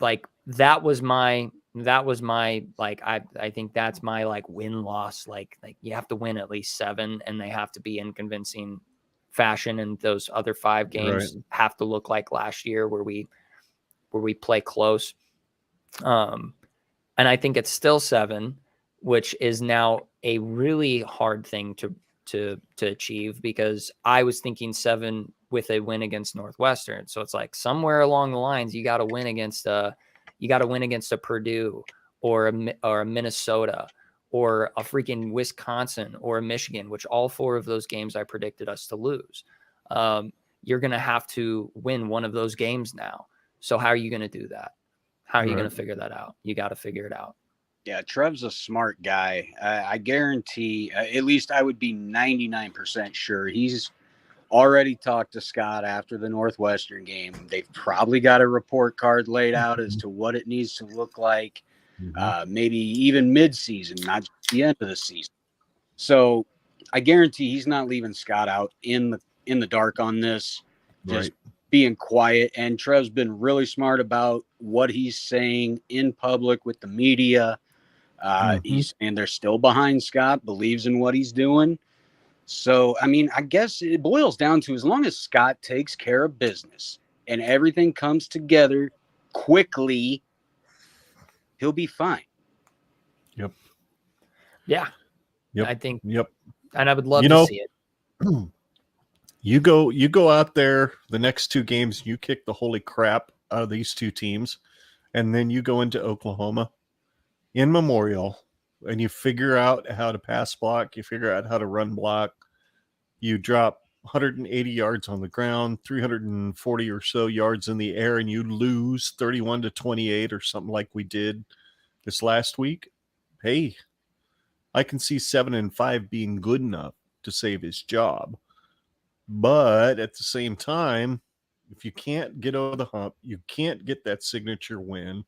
like, that was my, like, I think that's my like win loss. Like you have to win at least 7 and they have to be in convincing fashion. And those other 5 games have to look like last year where we play close. And I think it's still 7, which is now a really hard thing to achieve because I was thinking 7 with a win against Northwestern. So it's like somewhere along the lines, you got to win against a Purdue or a Minnesota or a freaking Wisconsin or a Michigan, which all 4 of those games I predicted us to lose. You're going to have to win one of those games now. So how are you going to do that? How are you going to figure that out? You got to figure it out. Yeah, Trev's a smart guy. I guarantee, at least I would be 99% sure he's already talked to Scott after the Northwestern game. They've probably got a report card laid out as to what it needs to look like, maybe even mid-season, not just the end of the season. So I guarantee he's not leaving Scott out in the dark on this, just being quiet. And Trev's been really smart about what he's saying in public with the media. He's saying they're still behind Scott, believes in what he's doing. So, I mean, I guess it boils down to as long as Scott takes care of business and everything comes together quickly, he'll be fine. Yep. Yeah. Yep. I think. Yep. And I would love to see it. You go out there the next 2 games, you kick the holy crap out of these 2 teams, and then you go into Oklahoma in Memorial and you figure out how to pass block, you figure out how to run block, you drop 180 yards on the ground, 340 or so yards in the air, and you lose 31-28 or something like we did this last week. Hey, I can see 7-5 being good enough to save his job. But at the same time, if you can't get over the hump, you can't get that signature win.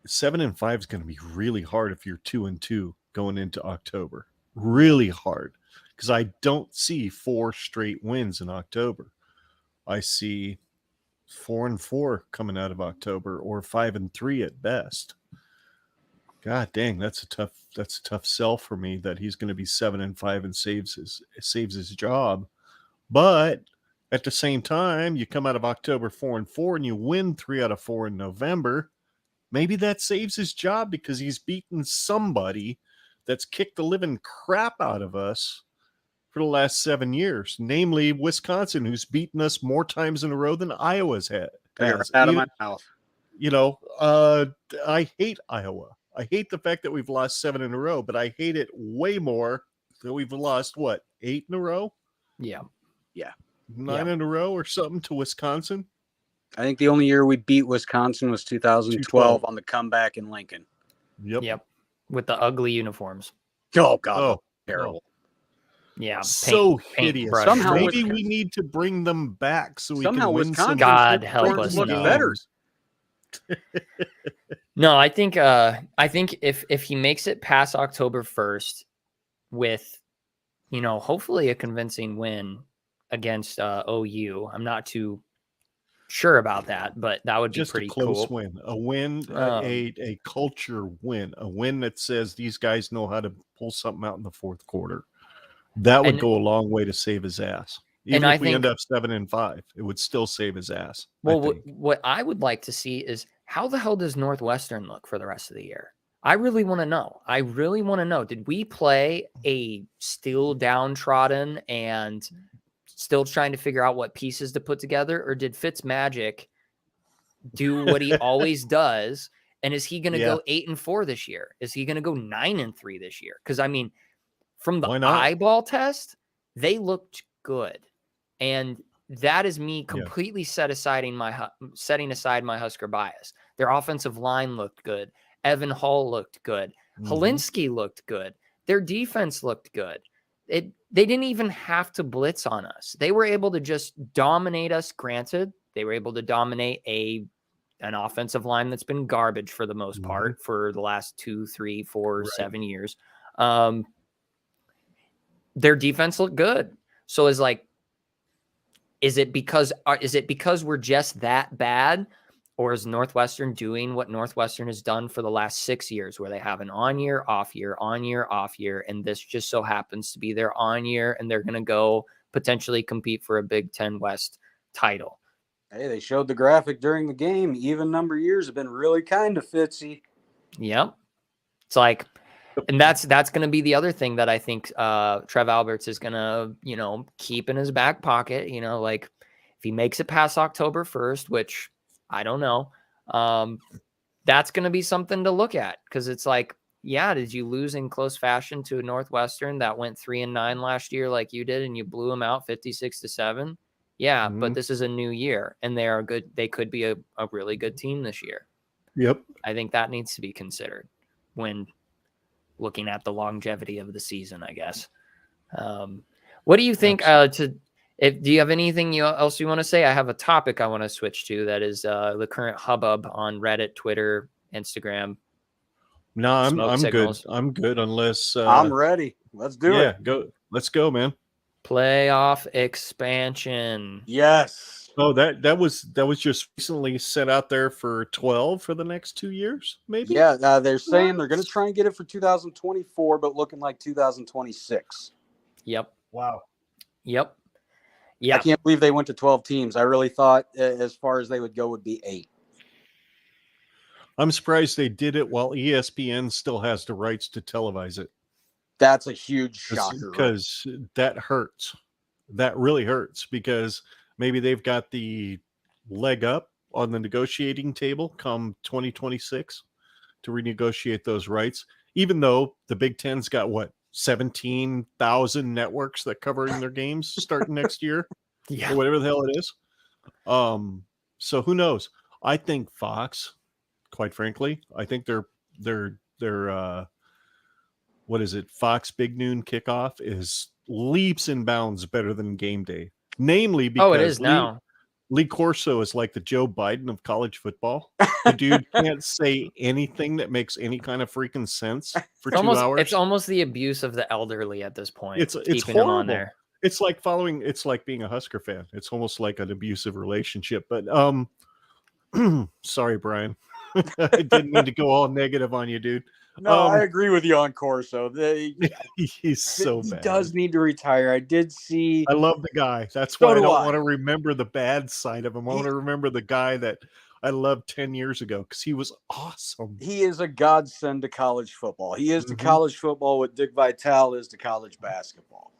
7-5 is going to be really hard if you're 2-2 going into October. Really hard, because I don't see 4 straight wins in October. I see 4-4 coming out of October, or 5-3 at best. God dang, that's a tough sell for me that he's going to be 7-5 and saves his job. But at the same time, you come out of October 4-4 and you win 3 out of 4 in November. Maybe that saves his job because he's beaten somebody that's kicked the living crap out of us for the last 7 years, namely Wisconsin, who's beaten us more times in a row than Iowa's had. Out of my mouth. I hate Iowa. I hate the fact that we've lost 7 in a row, but I hate it way more that we've lost, 8 in a row? Yeah. 9 in a row or something to Wisconsin? I think the only year we beat Wisconsin was 2012 on the comeback in Lincoln. Yep. With the ugly uniforms. Oh, God. Terrible. Yeah. So hideous. Somehow maybe we need to bring them back so we can win Wisconsin some. God help us. Look No. better. No, I think if he makes it past October 1st with, hopefully a convincing win against OU. I'm not too sure about that, but that would be just pretty a close cool. win. A win, a culture win, a win that says these guys know how to pull something out in the fourth quarter. That would go a long way to save his ass. Even if we end up 7-5, it would still save his ass. Well, what I would like to see is how the hell does Northwestern look for the rest of the year? I really want to know. Did we play a still downtrodden and still trying to figure out what pieces to put together, or did Fitzmagic do what he always does? And is he going to go 8-4 this year? Is he going to go 9-3 this year? Because from the eyeball test, they looked good. And that is me completely setting aside my Husker bias. Their offensive line looked good. Evan Hall looked good. Helinski looked good. Their defense looked good. They didn't even have to blitz on us. They were able to just dominate us. Granted, they were able to dominate an offensive line that's been garbage for the most part for the last 2, 3, 4, 7 years. Their defense looked good. So is it because we're just that bad, or is Northwestern doing what Northwestern has done for the last 6 years, where they have an on year, off year, and this just so happens to be their on year, and they're going to go potentially compete for a Big Ten West title? Hey, they showed the graphic during the game. Even number years have been really kind of fitzy. Yep. It's like, and that's going to be the other thing that I think Trev Alberts is going to, keep in his back pocket. If he makes it past October 1st, which I don't know, that's going to be something to look at, because it's like, did you lose in close fashion to a Northwestern that went 3-9 last year like you did, and you blew them out 56-7? Yeah, but this is a new year, and they are good. They could be a really good team this year. Yep. I think that needs to be considered when looking at the longevity of the season, I guess. What do you think? Do you have anything else you want to say? I have a topic I want to switch to that is the current hubbub on Reddit, Twitter, Instagram. No, I'm good. I'm good unless I'm ready. Let's do it. Yeah, go. Let's go, man. Playoff expansion. Yes. Oh, that was just recently set out there for 12 for the next 2 years, maybe. Yeah, they're saying they're going to try and get it for 2024, but looking like 2026. Yep. Wow. Yep. Yeah. I can't believe they went to 12 teams. I really thought as far as they would go would be 8. I'm surprised they did it while ESPN still has the rights to televise it. That's a huge shocker. Because that hurts. That really hurts, because maybe they've got the leg up on the negotiating table come 2026 to renegotiate those rights, even though the Big Ten's got 17,000 networks that covering their games starting next year, or whatever the hell it is. So who knows? I think Fox, quite frankly, I think they're what is it? Fox Big Noon Kickoff is leaps and bounds better than Game Day. Namely because it is now. Lee Corso is like the Joe Biden of college football. The dude can't say anything that makes any kind of freaking sense for 2 hours. It's almost the abuse of the elderly at this point. It's keeping horrible. him on there. It's like being a Husker fan. It's almost like an abusive relationship. But sorry, Brian. I didn't mean to go all negative on you, dude. No, I agree with you on Corso. He's so bad. He does need to retire. I did see. I love the guy. That's why I don't want to remember the bad side of him. I want to remember the guy that I loved 10 years ago because he was awesome. He is a godsend to college football. He is to college football what Dick Vitale is to college basketball.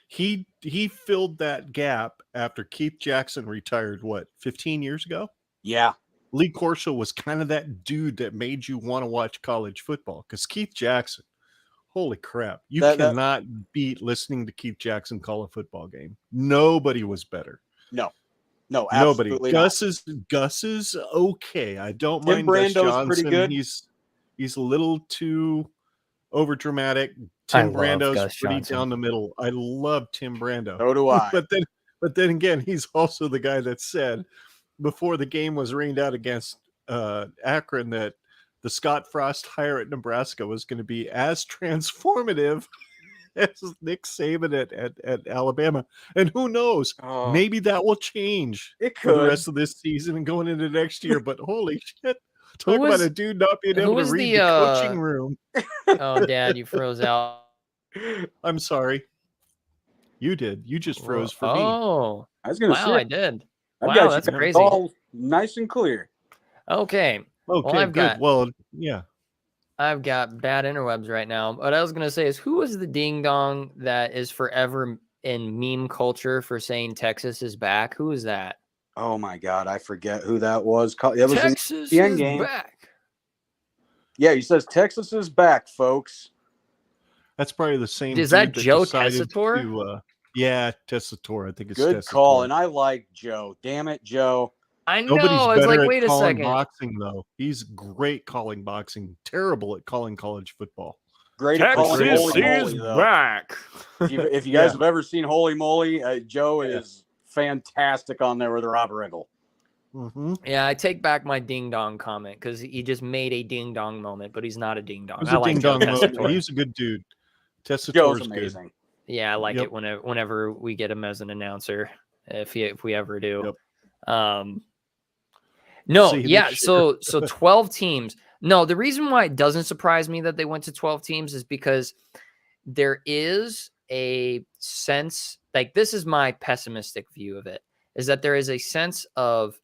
He filled that gap after Keith Jackson retired, 15 years ago? Yeah. Lee Corso was kind of that dude that made you want to watch college football because Keith Jackson, holy crap, you cannot beat listening to Keith Jackson call a football game. Nobody was better. No, absolutely nobody. Not. Gus is okay. I don't Tim mind Gus Brando's Johnson. pretty good. He's a little too over dramatic. Tim Brando's pretty down the middle. I love Tim Brando. So do I. But then again, he's also the guy that said before the game was rained out against Akron that the Scott Frost hire at Nebraska was going to be as transformative as Nick Saban at Alabama. And who knows? Maybe that will change for the rest of this season and going into next year. But holy shit. Talk about a dude not being able to read the coaching room. Oh, Dad, you froze out. I'm sorry. You did. You just froze for me. Oh, I was going to say. I did. Wow, that's crazy. All nice and clear. Okay. Okay, good. Well, yeah. I've got bad interwebs right now. What I was going to say is, who was the ding dong that is forever in meme culture for saying Texas is back? Who is that? Oh my God, I forget who that was. It was Texas the end is game. back. Yeah, he says Texas is back, folks. That's probably the same. Is that Joe Tessitore? Yeah, Tessitore. I think it's good Tessitore. call. And I like Joe. Damn it, Joe. I know. Nobody's I was better like, at wait a calling second. boxing, though. He's great calling boxing. Terrible at calling college football. Great at calling Holy Moly, though. back. If you guys have ever seen Holy Moly, Joe is fantastic on there with Rob Riggle. Mm-hmm. Yeah, I take back my ding dong comment because he just made a ding dong moment, but he's not a ding dong. He's a ding dong moment. He's a good dude. Tessitore's amazing. Good. Yeah, I like it whenever we get him as an announcer, if we ever do. Yep. So 12 teams. No, the reason why it doesn't surprise me that they went to 12 teams is because there is a sense, like, this is my pessimistic view of it, is that there is a sense of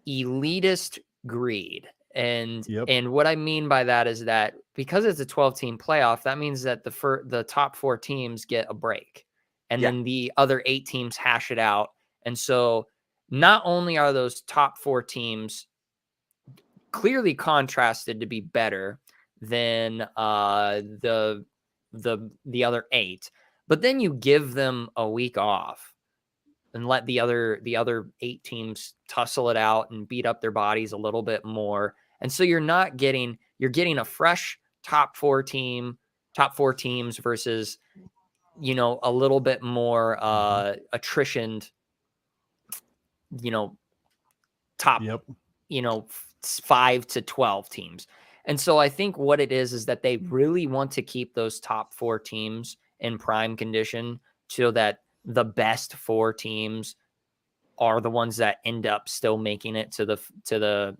elitist greed. And what I mean by that is that because it's a 12-team playoff, that means that the top 4 teams get a break, and then the other 8 teams hash it out. And so not only are those top 4 teams clearly contrasted to be better than the other 8, but then you give them a week off and let the other 8 teams tussle it out and beat up their bodies a little bit more. And so you're getting a fresh top 4 teams versus, a little bit more attritioned, top, 5 to 12 teams. And so I think what it is that they really want to keep those top 4 teams in prime condition so that the best 4 teams are the ones that end up still making it to the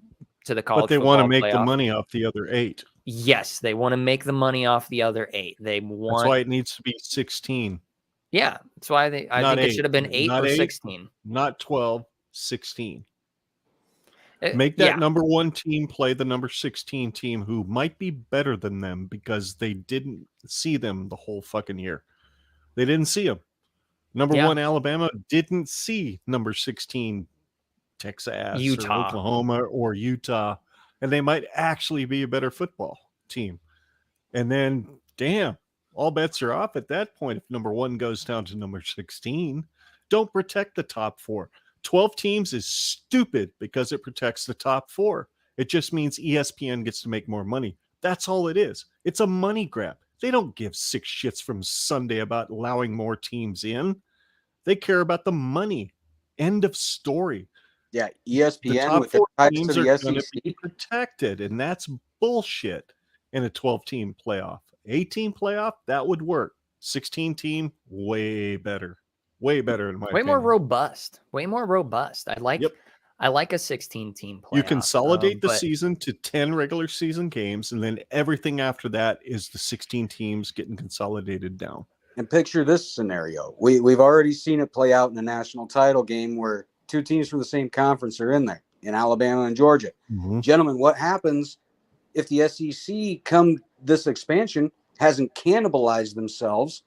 college. But they want to make playoff. the money off the other 8. Yes, they want to make the money off the other 8. That's why it needs to be 16. Yeah, that's why I think it should have been 8 or 16. Not 12, 16. Make that number 1 team play the number 16 team who might be better than them because they didn't see them the whole fucking year. They didn't see them. Number 1 Alabama didn't see number 16 Texas, Utah, or Oklahoma, or Utah, and they might actually be a better football team. And then, damn, all bets are off at that point if number 1 goes down to number 16. Don't protect the top 4. 12 teams is stupid because it protects the top 4. It just means ESPN gets to make more money. That's all it is. It's a money grab. They don't give 6 shits from Sunday about allowing more teams in. They care about the money. End of story. Yeah, The ESPN top with their 4 ties teams to are the going to SEC. be protected, and that's bullshit in a 12-team playoff. 8-team playoff, that would work. 16-team, way better. Way better in my Way opinion. more robust. Way more robust. I like Yep. I like a 16-team playoff. You consolidate the but season to 10 regular season games, and then everything after that is the 16 teams getting consolidated down. And picture this scenario. We've already seen it play out in the national title game where 2 teams from the same conference are in there, in Alabama and Georgia. Mm-hmm. Gentlemen, what happens if the SEC come this expansion hasn't cannibalized themselves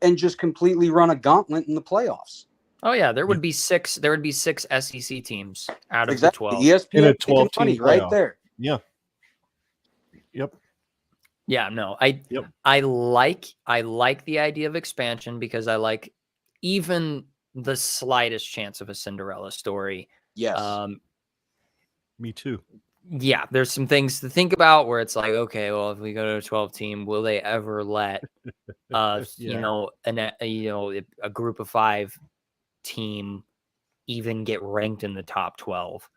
and just completely run a gauntlet in the playoffs? Oh yeah, there would be 6 SEC teams out of Exactly. the 12. ESPN In a making 12-team money right playoff. there. Yeah. Yep. Yeah, no. I like the idea of expansion because I like even the slightest chance of a Cinderella story. Yes. Me too. Yeah, there's some things to think about where it's like, okay, well, if we go to a 12 team, will they ever let a group of 5 team even get ranked in the top 12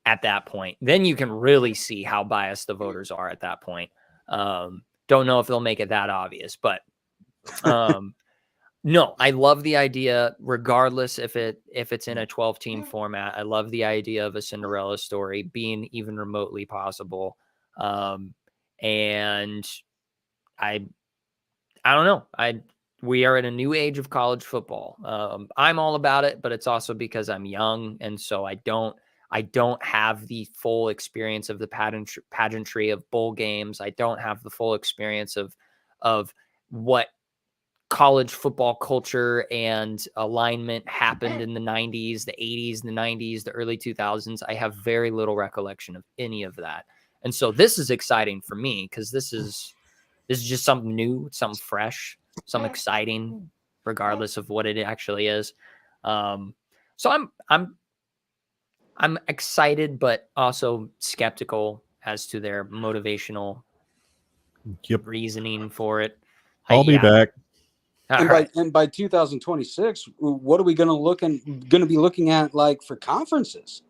at that point? Then you can really see how biased the voters are at that point. Don't know if they'll make it that obvious, but no, I love the idea, regardless if it's in a 12-team format. I love the idea of a Cinderella story being even remotely possible. And I don't know. We are in a new age of college football. I'm all about it, but it's also because I'm young, and so I don't have the full experience of the pageantry of bowl games. I don't have the full experience of what college football culture and alignment happened in the 90s, the 80s, the 90s, the early 2000s. I have very little recollection of any of that. And so this is exciting for me because this is just something new, something fresh, something exciting, regardless of what it actually is. So I'm excited, but also skeptical as to their motivational reasoning for it. I'll be back. And by 2026, what are we going to be looking at like for conferences?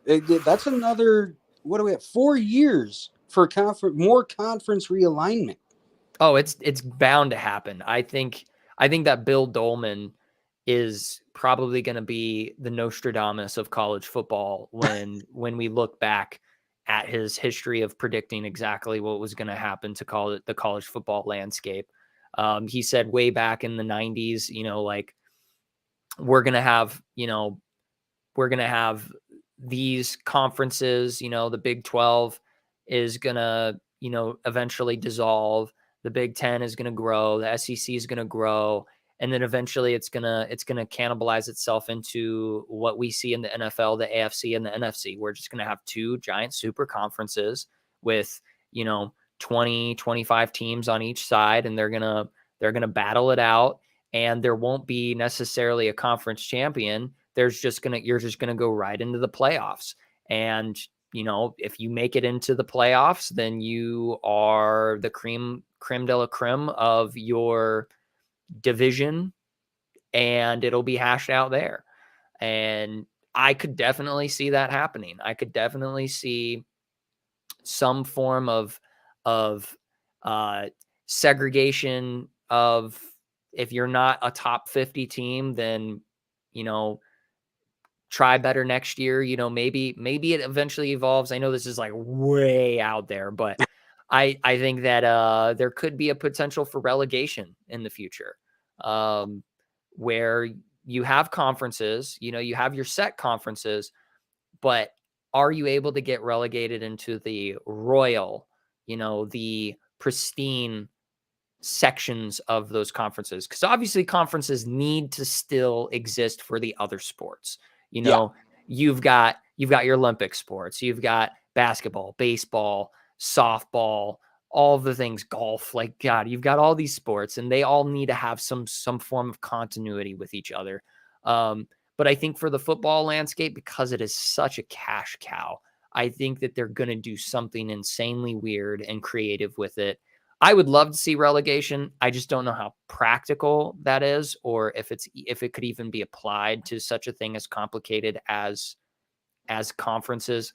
That's another, what do we have? 4 years for more conference realignment. Oh, it's bound to happen. I think that Bill Dolman is probably going to be the Nostradamus of college football when we look back at his history of predicting exactly what was going to happen to the college football landscape. He said way back in the 90s, like we're going to have these conferences, the Big 12 is going to, eventually dissolve. The Big 10 is going to grow. The SEC is going to grow. And then eventually it's going to cannibalize itself into what we see in the NFL, the AFC and the NFC. We're just going to have 2 giant super conferences with, 20, 25 teams on each side, and they're going to battle it out, and there won't be necessarily a conference champion. You're just going to go right into the playoffs. And, if you make it into the playoffs, then you are the creme de la creme of your division, and it'll be hashed out there. And I could definitely see that happening. I could definitely see some form of segregation of, if you're not a top 50 team, then, try better next year. Maybe it eventually evolves. I know this is like way out there, but I think that there could be a potential for relegation in the future, where you have conferences, you have your set conferences, but are you able to get relegated into the royal, the pristine sections of those conferences? Because obviously conferences need to still exist for the other sports. You've got your Olympic sports, you've got basketball, baseball, softball, all the things, golf, like, God, you've got all these sports, and they all need to have some form of continuity with each other. But I think for the football landscape, because it is such a cash cow, I think that they're going to do something insanely weird and creative with it. I would love to see relegation. I just don't know how practical that is, or if it could even be applied to such a thing as complicated as conferences.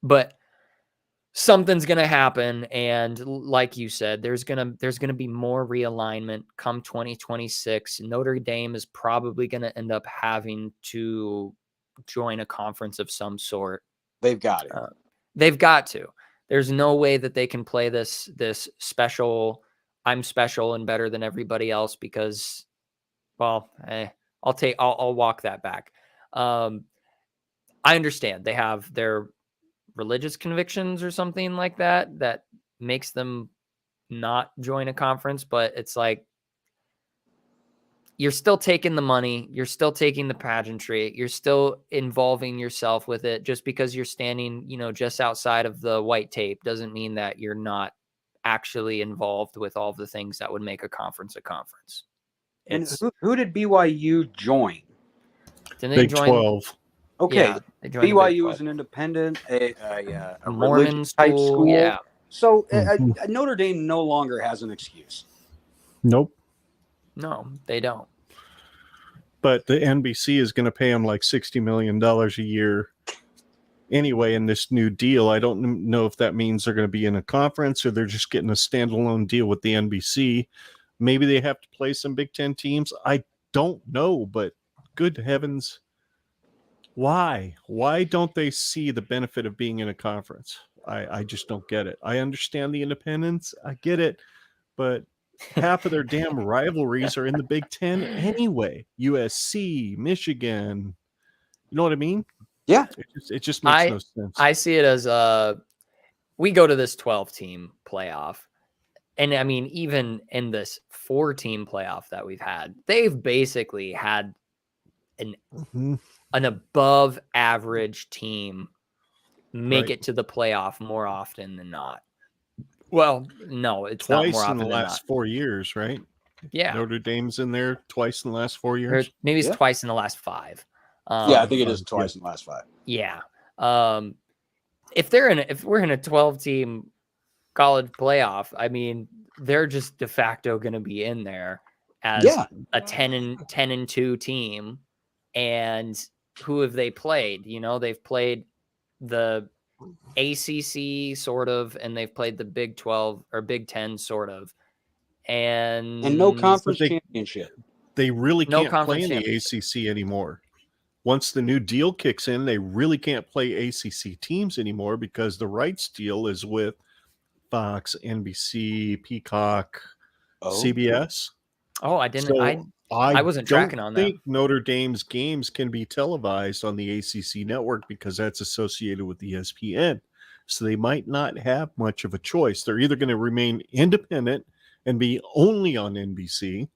But something's going to happen, and like you said, there's going to be more realignment come 2026. Notre Dame is probably going to end up having to join a conference of some sort. They've got it. They've got to. There's no way that they can play this special, I'm special and better than everybody else, because, well, I'll walk that back. I understand they have their religious convictions or something like that makes them not join a conference, but it's like, you're still taking the money, you're still taking the pageantry, you're still involving yourself with it. Just because you're standing, just outside of the white tape doesn't mean that you're not actually involved with all of the things that would make a conference a conference. And who did BYU join? Didn't they Big join 12. Okay, Yeah, they joined the Big BYU 12. is an independent, a Mormon religious type school. Yeah. So Notre Dame no longer has an excuse. Nope. No, they don't. But the NBC is going to pay them like $60 million a year anyway in this new deal. I don't know if that means they're going to be in a conference or they're just getting a standalone deal with the NBC. Maybe they have to play some Big Ten teams. I don't know, but good heavens, why? Why don't they see the benefit of being in a conference? I just don't get it. I understand the independence. I get it. But half of their damn rivalries are in the Big Ten anyway. USC, Michigan. You know what I mean? Yeah. It just makes no sense. I see it as we go to this 12-team playoff. And I mean, even in this 4-team playoff that we've had, they've basically had an above average team make it to the playoff more often than not. Well, no, it's twice not more often in the than last not. 4 years, right? Yeah. Notre Dame's in there twice in the last 4 years. Or maybe it's twice in the last 5. I think it is twice in the last 5. Yeah. If we're in a 12-team college playoff, I mean, they're just de facto going to be in there as a 10-2 team. And who have they played? They've played the ACC sort of, and they've played the Big 12 or Big 10 sort of, and no conference championship. They really No can't play in conference the ACC anymore. Once the new deal kicks in, they really can't play ACC teams anymore because the rights deal is with Fox, NBC, Peacock, CBS. Oh, I didn't. So I wasn't tracking on that. I think Notre Dame's games can be televised on the ACC network because that's associated with ESPN. So they might not have much of a choice. They're either going to remain independent and be only on NBC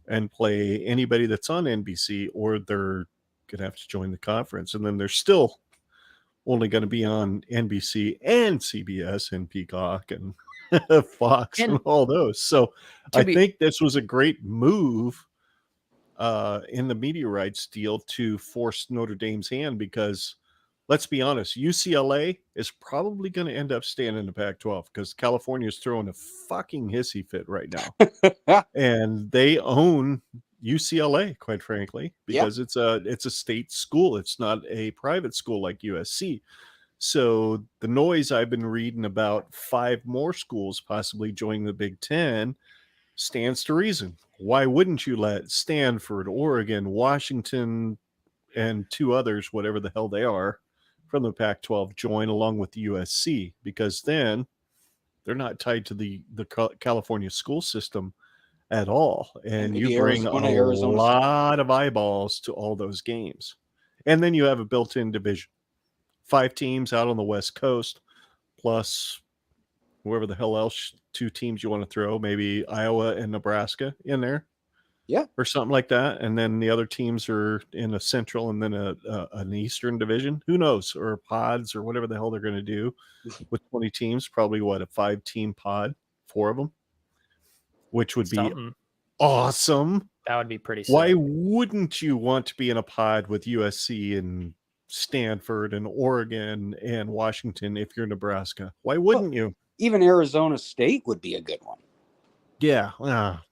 and play anybody that's on NBC, or they're going to have to join the conference. And then they're still only going to be on NBC and CBS and Peacock and Fox and all those. So I think this was a great move in the media rights deal to force Notre Dame's hand, because let's be honest, UCLA is probably going to end up staying in the Pac-12 because California is throwing a fucking hissy fit right now. And they own UCLA, quite frankly, because it's a state school. It's not a private school like USC. So the noise I've been reading about 5 more schools possibly joining the Big Ten stands to reason. Why wouldn't you let Stanford, Oregon, Washington, and 2 others, whatever the hell they are, from the Pac-12 join along with the USC? Because then they're not tied to the California school system at all. And you bring Arizona lot of eyeballs to all those games. And then you have a built-in division. 5 teams out on the West Coast, plus whoever the hell else 2 teams you want to throw, maybe Iowa and Nebraska in there. Yeah. Or something like that. And then the other teams are in a central and then an eastern division. Who knows? Or pods or whatever the hell they're going to do with 20 teams. Probably a 5-team pod, 4 of them, which would be awesome. That would be pretty sick. Why wouldn't you want to be in a pod with USC and Stanford and Oregon and Washington if you're Nebraska? Why wouldn't you? Even Arizona State would be a good one. Yeah,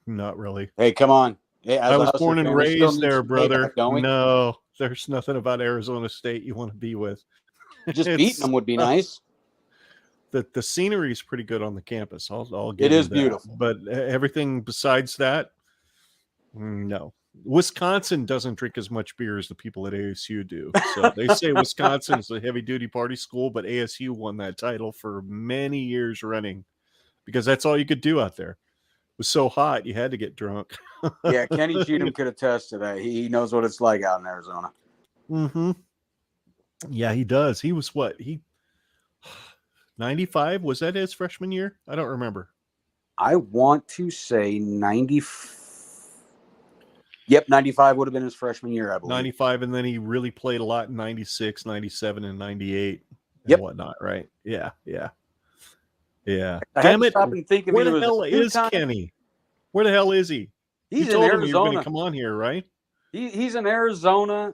not really. Hey, come on. Hey, I was Husker born and fan, we still raised need there, some brother. payback, don't we? No, there's nothing about Arizona State you want to be with. Just beating them would be nice. The scenery is pretty good on the campus. I'll give It you is that. beautiful. But everything besides that, no. Wisconsin doesn't drink as much beer as the people at ASU do. So they say Wisconsin is a heavy-duty party school, but ASU won that title for many years running because that's all you could do out there. It was so hot, you had to get drunk. Yeah, Kenny Cheatham could attest to that. He knows what it's like out in Arizona. Mm-hmm. Yeah, he does. He was what? 95? Was that his freshman year? I don't remember. I want to say 90. Yep, 95 would have been his freshman year, I believe. 95, and then he really played a lot in 96, 97, and 98 Yep. and whatnot, right? Yeah. I Damn had to it. stop and think of Where it. the It was hell a is two-time- Kenny? Where the hell is he? He's you in told him you were going Arizona. to come on here, right? He's in Arizona.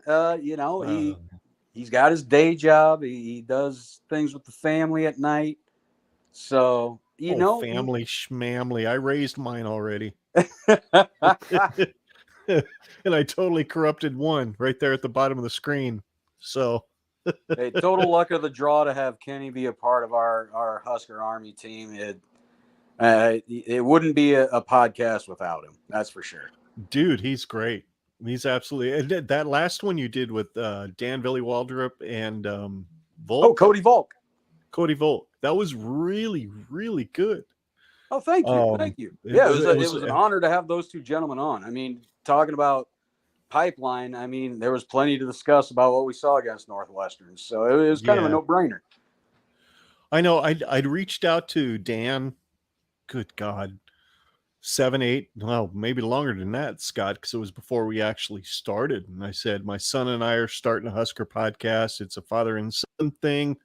He's got his day job. He does things with the family at night. So, family schmamly. I raised mine already. And I totally corrupted one right there at the bottom of the screen. So hey, total luck of the draw to have Kenny be a part of our Husker Army team. It wouldn't be a podcast without him. That's for sure. Dude, he's great. He's absolutely. And that last one you did with Dan Billy Waldrop and Volk. Oh, Cody Volk. Cody Volk. That was really, really good. Oh, thank you. Thank you. Yeah, it was an honor to have those two gentlemen on. I mean, talking about pipeline, I mean, there was plenty to discuss about what we saw against Northwestern. So it was kind of a no-brainer. I know. I'd reached out to Dan. Good God. 7, 8, well, maybe longer than that, Scott, because it was before we actually started. And I said, my son and I are starting a Husker podcast. It's a father and son thing.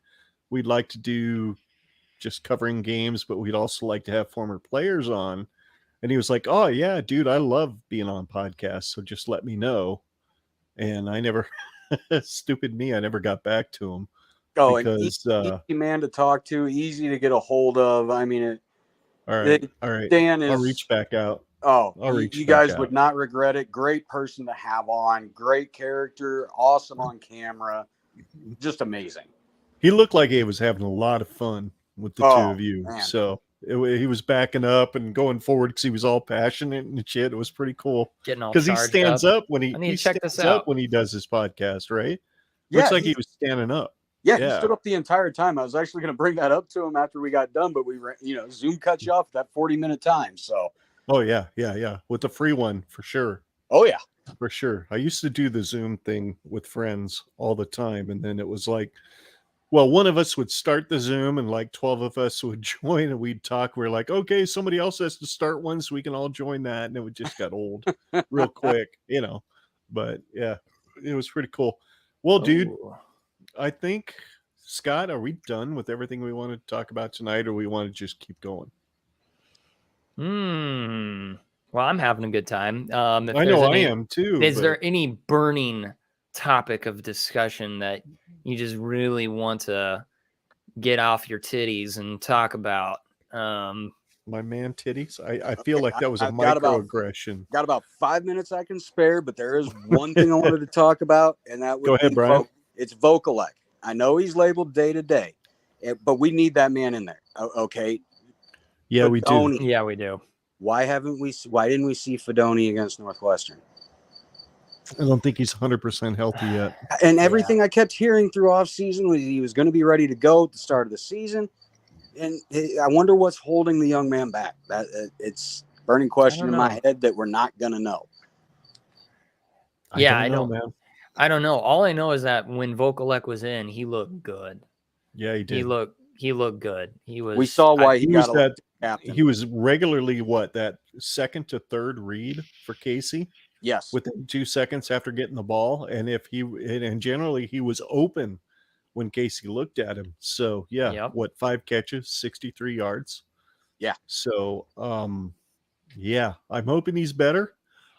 We'd like to do just covering games, but we'd also like to have former players on. And he was like, oh, yeah, dude, I love being on podcasts. So just let me know. And I never, stupid me, I never got back to him. Oh, because, easy man to talk to, easy to get a hold of. I mean, all right. Dan is. I'll reach back out. Oh, you guys out. would not regret it. Great person to have on. Great character. Awesome on camera. Just amazing. He looked like he was having a lot of fun with the two of you. Man. So he was backing up and going forward because he was all passionate and shit. It was pretty cool. Getting all because he stands up when he stands up when he does his podcast, right? Yeah, looks like he was standing up. Yeah, he stood up the entire time. I was actually going to bring that up to him after we got done, but we, Zoom cut you off that 40-minute time. So. Oh yeah, with the free one for sure. Oh yeah, for sure. I used to do the Zoom thing with friends all the time, and then it was like, well, one of us would start the Zoom, and like 12 of us would join, and we'd talk. We're like, okay, somebody else has to start one, so we can all join that, and it just got old real quick, But yeah, it was pretty cool. Well, dude. I think, Scott, are we done with everything we wanted to talk about tonight, or we want to just keep going? Well, I'm having a good time. I know I am too. Is there any burning topic of discussion that you just really want to get off your titties and talk about? My man titties? I feel like that was a microaggression. Got about 5 minutes I can spare, but there is one thing I wanted to talk about, and that would Go ahead, Brian. It's Vokalek. I know he's labeled day to day, but we need that man in there. Okay. Yeah, we do. Yeah, we do. Why didn't we see Fedoni against Northwestern? I don't think he's 100% healthy yet. And everything I kept hearing through off season was he was going to be ready to go at the start of the season. And I wonder what's holding the young man back. It's a burning question in my head that we're not going to know. I don't know, man. I don't know. All I know is that when Vokalek was in, he looked good. Yeah, he did. He looked good. He was. We saw why he got that captain. He was regularly that second to third read for Casey. Yes, within 2 seconds after getting the ball, and generally he was open when Casey looked at him. So 5 catches, 63 yards. Yeah. So I'm hoping he's better.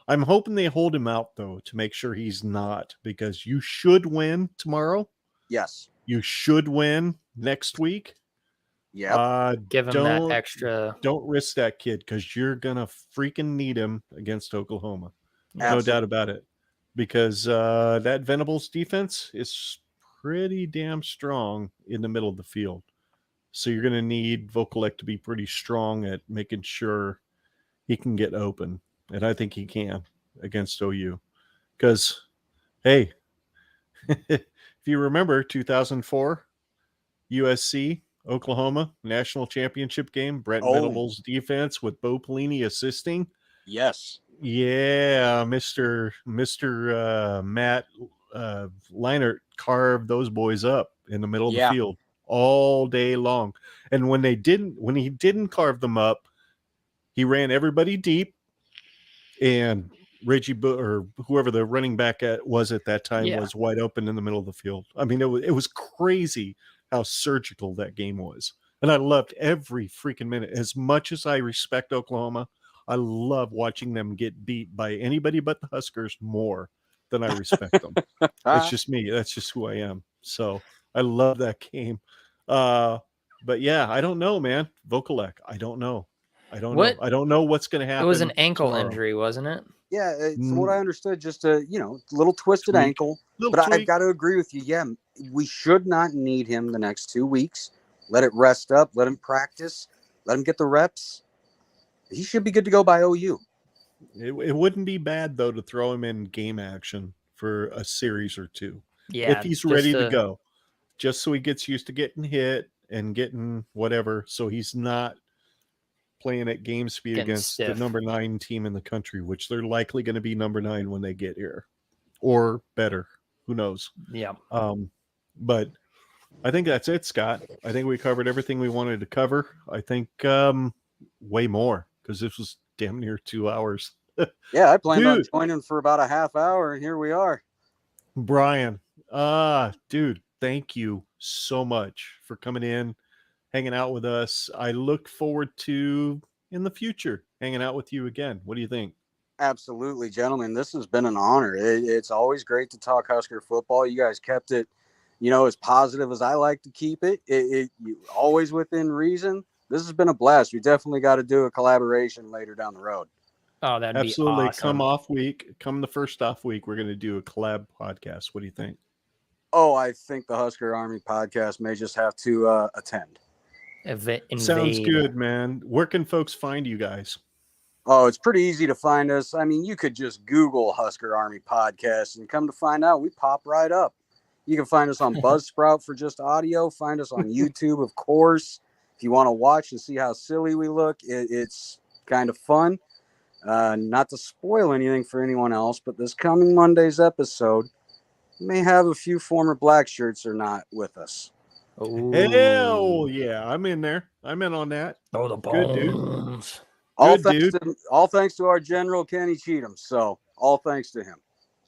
I'm hoping they hold him out, though, to make sure he's not, because you should win tomorrow. Yes. You should win next week. Yeah. Give him that extra. Don't risk that kid because you're gonna freaking need him against Oklahoma. No Absolutely. doubt about it. Because that Venables defense is pretty damn strong in the middle of the field. So you're going to need Vokalek to be pretty strong at making sure he can get open. And I think he can against OU. Because, hey, if you remember 2004, USC, Oklahoma, national championship game, Brent Venables defense with Bo Pelini assisting. Yes. Yeah, Mr. Matt Leinart carved those boys up in the middle of the field all day long. And when he didn't carve them up, he ran everybody deep, and Reggie or whoever the running back was at that time was wide open in the middle of the field. I mean, it was crazy how surgical that game was. And I loved every freaking minute. As much as I respect Oklahoma, I love watching them get beat by anybody but the Huskers more than I respect them. It's just me. That's just who I am. So I love that game. But yeah, I don't know, man. Vokalek, I don't know. I don't know. I don't know what's going to happen. It was an ankle injury, wasn't it? Yeah, from what I understood, just a little twisted ankle. But I've got to agree with you. Yeah, we should not need him the next 2 weeks. Let it rest up. Let him practice. Let him get the reps. He should be good to go by OU. It wouldn't be bad, though, to throw him in game action for a series or two. Yeah. If he's ready to go. Just so he gets used to getting hit and getting whatever. So he's not playing at game speed against the number 9 team in the country, which they're likely going to be number 9 when they get here. Or better. Who knows? Yeah. But I think that's it, Scott. I think we covered everything we wanted to cover. I think way more, because this was damn near 2 hours. Yeah, I planned on joining for about a half hour, and here we are. Bryan, dude, thank you so much for coming in, hanging out with us. I look forward to, in the future, hanging out with you again. What do you think? Absolutely, gentlemen. This has been an honor. It's always great to talk Husker football. You guys kept it, as positive as I like to keep it. Always within reason. This has been a blast. We definitely got to do a collaboration later down the road. Oh, that'd absolutely be awesome. Come the first off week, we're going to do a collab podcast. What do you think? Oh, I think the Husker Army podcast may just have to attend. Sounds good, man. Where can folks find you guys? Oh, it's pretty easy to find us. I mean, you could just Google Husker Army Podcast and come to find out we pop right up. You can find us on Buzzsprout for just audio. Find us on YouTube, of course. If you want to watch and see how silly we look, it's kind of fun. Not to spoil anything for anyone else, but this coming Monday's episode may have a few former black shirts or not with us. Ooh. Hell yeah, I'm in there. I'm in on that. Oh, the bones. Good dude. All thanks to our general, Kenny Cheatham. So all thanks to him.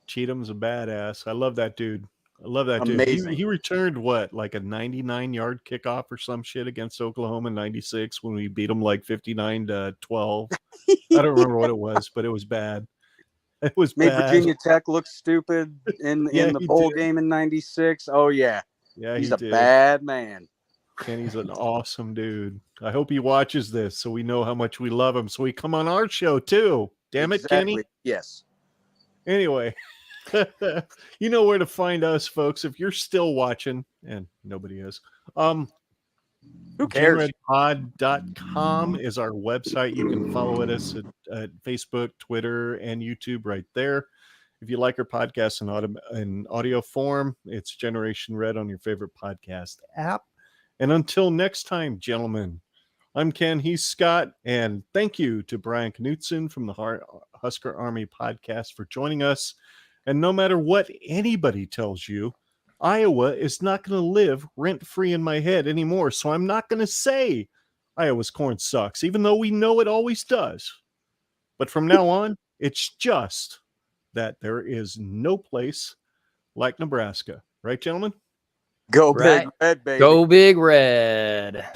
Cheatham's a badass. I love that dude. Amazing. Dude. He returned like a 99-yard kickoff or some shit against Oklahoma in 96 when we beat them like 59-12. I don't remember what it was, but it was bad. It was made bad. Virginia Tech look stupid in the bowl game in 96. Oh yeah. Yeah, he's a bad man. Kenny's an awesome dude. I hope he watches this so we know how much we love him. So he come on our show too. Damn it, Kenny. Yes. Anyway, you know where to find us, folks. If you're still watching, and nobody is, who cares? GenRedPod.com is our website. You can follow us at Facebook, Twitter, and YouTube right there. If you like our podcast in audio form, it's Generation Red on your favorite podcast app. And until next time, gentlemen, I'm Ken, he's Scott, and thank you to Bryan Knutsen from the Husker Army Podcast for joining us. And no matter what anybody tells you, Iowa is not going to live rent-free in my head anymore, so I'm not going to say Iowa's corn sucks, even though we know it always does. But from now on, it's just that there is no place like Nebraska. Right, gentlemen? Go Big Red, baby. Go Big Red.